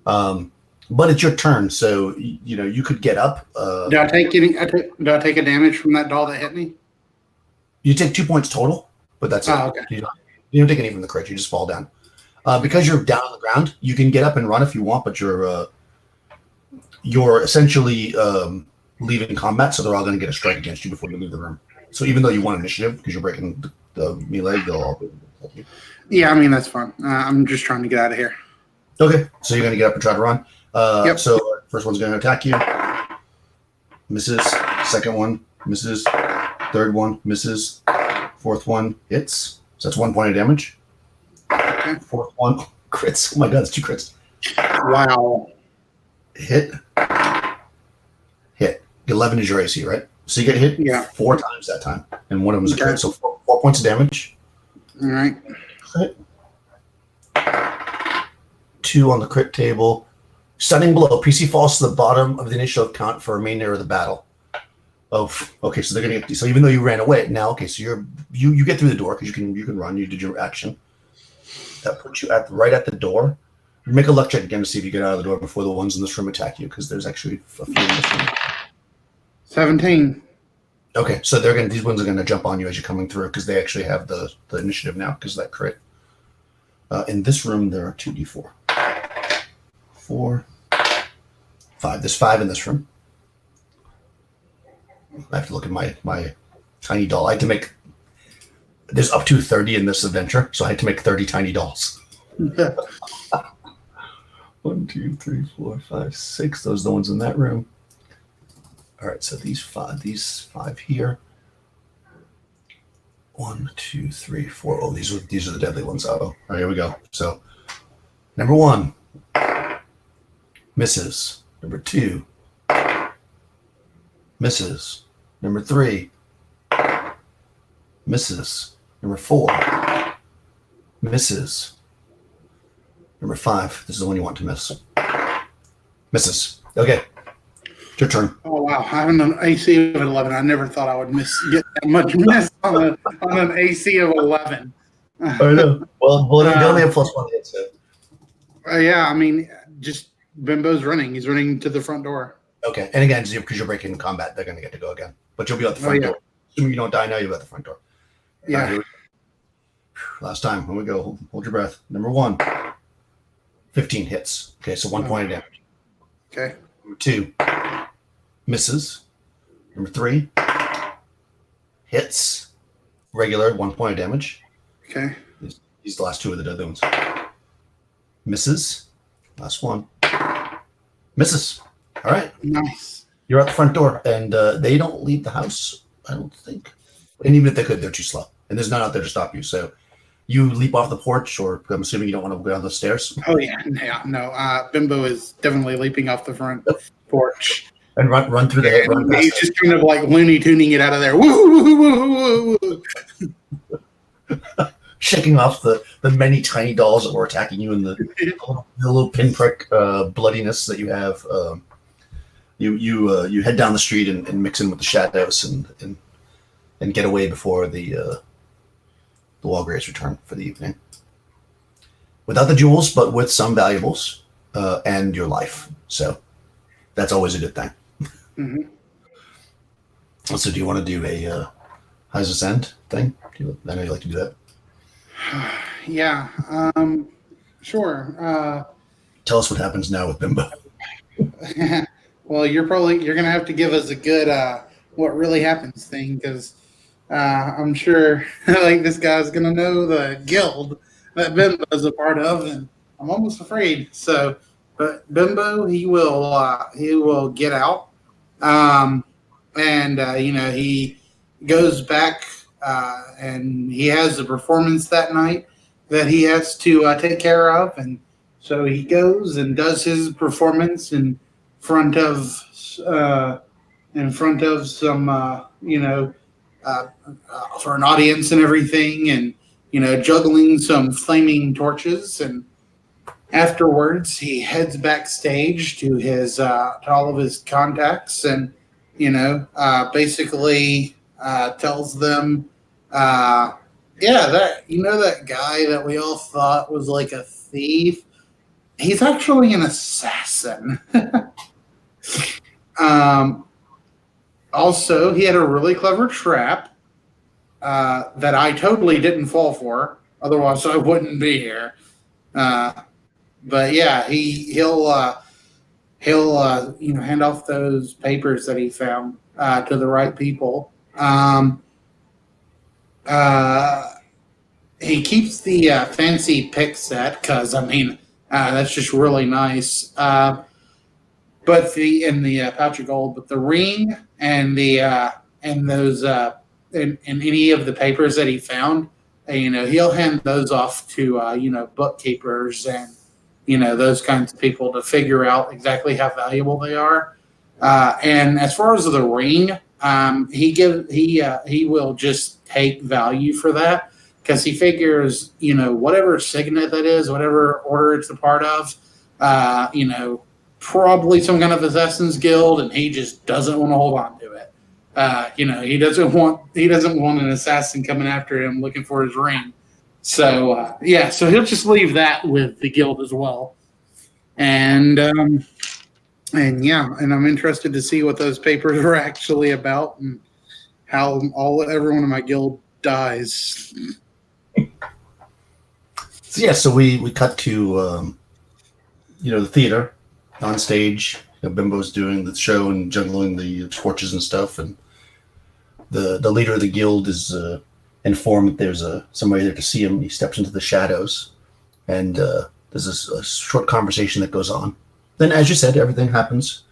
Speaker 1: But it's your turn, so you could get up.
Speaker 2: Do I take a damage from that doll that hit me?
Speaker 1: You take 2 points total, but that's it.
Speaker 2: Okay.
Speaker 1: You don't take any from the crit. You just fall down. Because you're down on the ground, you can get up and run if you want, but you're essentially leaving combat, so they're all going to get a strike against you before you leave the room. So even though you want initiative because you're breaking the melee, they'll all be.
Speaker 2: Yeah, I mean that's fine. I'm just trying to get out of here.
Speaker 1: Okay, so you're going to get up and try to run.
Speaker 2: Yep.
Speaker 1: So first one's going to attack you. Misses. Second one misses. Third one misses. Fourth one hits. So that's 1 point of damage.
Speaker 2: Okay.
Speaker 1: Fourth one crits. Oh my god, it's 2 crits.
Speaker 2: Wow.
Speaker 1: Hit. 11 is your AC, right? So you get hit 4 times that time, and one of them is a crit. So 4 points of damage.
Speaker 2: All right.
Speaker 1: Crit. 2 on the crit table. Stunning blow. PC falls to the bottom of the initiative count for remainder of the battle. Oh, okay. So they're gonna get. So even though you ran away, now okay. So you get through the door because you can run. You did your action. That puts you right at the door. Make a luck check again to see if you get out of the door before the ones in this room attack you, because there's actually a few in this room.
Speaker 2: 17.
Speaker 1: Okay, so these ones are gonna jump on you as you're coming through because they actually have the initiative now because of that crit. In this room, there are 2d4. 4, 5. There's 5 in this room. I have to look at my tiny doll. I had to make. There's up to 30 in this adventure, so I had to make 30 tiny dolls. 1, 2, 3, 4, 5, 6. Those are the ones in that room. All right, so these five here. 1, 2, 3, 4. Oh, these are the deadly ones. Oh, all right, here we go. So, number 1 misses. Number 2 misses. Number 3 misses. Number 4 misses. Number 5. This is the one you want to miss. Misses. Okay. It's your turn.
Speaker 2: Oh wow! Having an AC of 11, I never thought I would get that much miss on an AC of 11.
Speaker 1: I know. Well, you only have +1 hit, so.
Speaker 2: Yeah, I mean, just Bimbo's running. He's running to the front door.
Speaker 1: Okay, and again, because you're breaking combat, they're going to get to go again. But you'll be at the front door. Assuming you don't die now, you'll be at the front door.
Speaker 2: Yeah.
Speaker 1: Right, last time. Here we go. Hold your breath. Number 1. 15 hits. Okay, so 1 point of damage.
Speaker 2: Okay.
Speaker 1: Number 2 misses. Number 3 hits. Regular 1 point of damage.
Speaker 2: Okay.
Speaker 1: These the last 2 of the deadly ones. Misses. Last 1. Misses. All right.
Speaker 2: Nice.
Speaker 1: You're at the front door, and they don't leave the house, I don't think. And even if they could, they're too slow. And there's none out there to stop you. So you leap off the porch, or I'm assuming you don't want to go down the stairs.
Speaker 2: Oh, yeah. No. Bimbo is definitely leaping off the front porch.
Speaker 1: And run through the head.
Speaker 2: He's just kind of like Looney Tuning it out of there. Woo, woo, woo, woo.
Speaker 1: Shaking off the many tiny dolls that were attacking you and the little pinprick bloodiness that you have. You head down the street and mix in with the shadows and get away before the Waldgraves return for the evening. Without the jewels, but with some valuables and your life. So that's always a good thing.
Speaker 2: Mm-hmm.
Speaker 1: So do you want to do a How's This End thing? I know you like to do that.
Speaker 2: Yeah. Sure.
Speaker 1: Tell us what happens now with Bimbo.
Speaker 2: Well, you're gonna have to give us a good what really happens thing, because I'm sure like this guy's gonna know the guild that Bimbo's a part of, and I'm almost afraid. So, but Bimbo, he will get out. and he goes back and he has a performance that night that he has to take care of, and so he goes and does his performance front of some uh, for an audience and everything, and juggling some flaming torches. And afterwards, he heads backstage to his to all of his contacts, and basically tells them, yeah, that guy that we all thought was like a thief, he's actually an assassin. Also, he had a really clever trap that I totally didn't fall for. Otherwise, I wouldn't be here. But yeah, he'll hand off those papers that he found to the right people. He keeps the fancy pick set because that's just really nice. But the pouch of gold, but the ring and those and any of the papers that he found, he'll hand those off to bookkeepers and those kinds of people to figure out exactly how valuable they are. And as far as the ring, he will just take value for that because he figures whatever signet that is, whatever order it's a part of, probably some kind of Assassin's Guild, and he just doesn't want to hold on to it. He doesn't want an assassin coming after him looking for his ring. So so he'll just leave that with the guild as well. And I'm interested to see what those papers are actually about and how every one of my guild dies.
Speaker 1: So we cut to the theater on stage. Bimbo's doing the show and juggling the torches and stuff, and the leader of the guild is informed that there's somebody there to see him. He steps into the shadows, and there's a short conversation that goes on. Then, as you said, everything happens,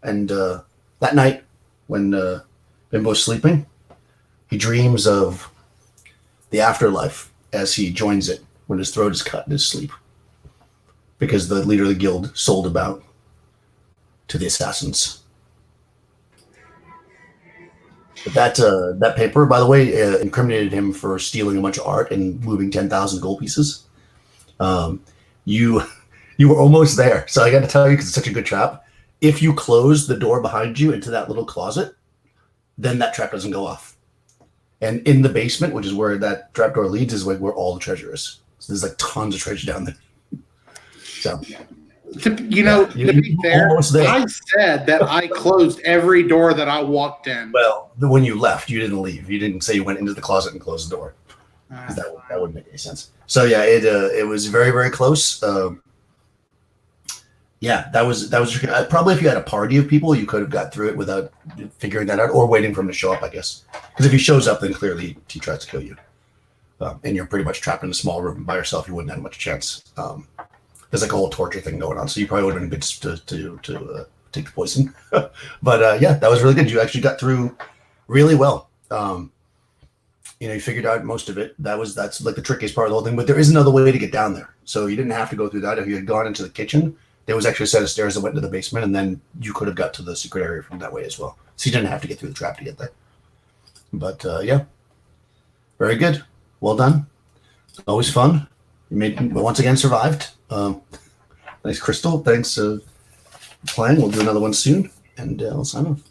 Speaker 1: and that night when Bimbo's sleeping, he dreams of the afterlife as he joins it when his throat is cut in his sleep, because the leader of the guild sold him out to the assassins. But that paper, by the way, incriminated him for stealing a bunch of art and moving 10,000 gold pieces. You were almost there. So I got to tell you, because it's such a good trap, if you close the door behind you into that little closet, then that trap doesn't go off. And in the basement, which is where that trapdoor leads, is where all the treasure is. So there's like tons of treasure down there. So,
Speaker 2: to be fair, I said that I closed every door that I walked in.
Speaker 1: Well, when you left, you didn't leave. You didn't say you went into the closet and closed the door. That wouldn't make any sense. So yeah, it was very, very close. That was probably, if you had a party of people, you could have got through it without figuring that out, or waiting for him to show up, I guess. Because if he shows up, then clearly he tries to kill you, and you're pretty much trapped in a small room by yourself. You wouldn't have much chance. There's like a whole torture thing going on, so you probably would have been good to take the poison. But that was really good. You actually got through really well. You figured out most of it. That's like the trickiest part of the whole thing. But there is another way to get down there, so you didn't have to go through that. If you had gone into the kitchen, there was actually a set of stairs that went into the basement, and then you could have got to the secret area from that way as well. So you didn't have to get through the trap to get there. But very good. Well done. Always fun. You once again survived. Nice, Crystal. Thanks for playing. We'll do another one soon, and I'll sign off.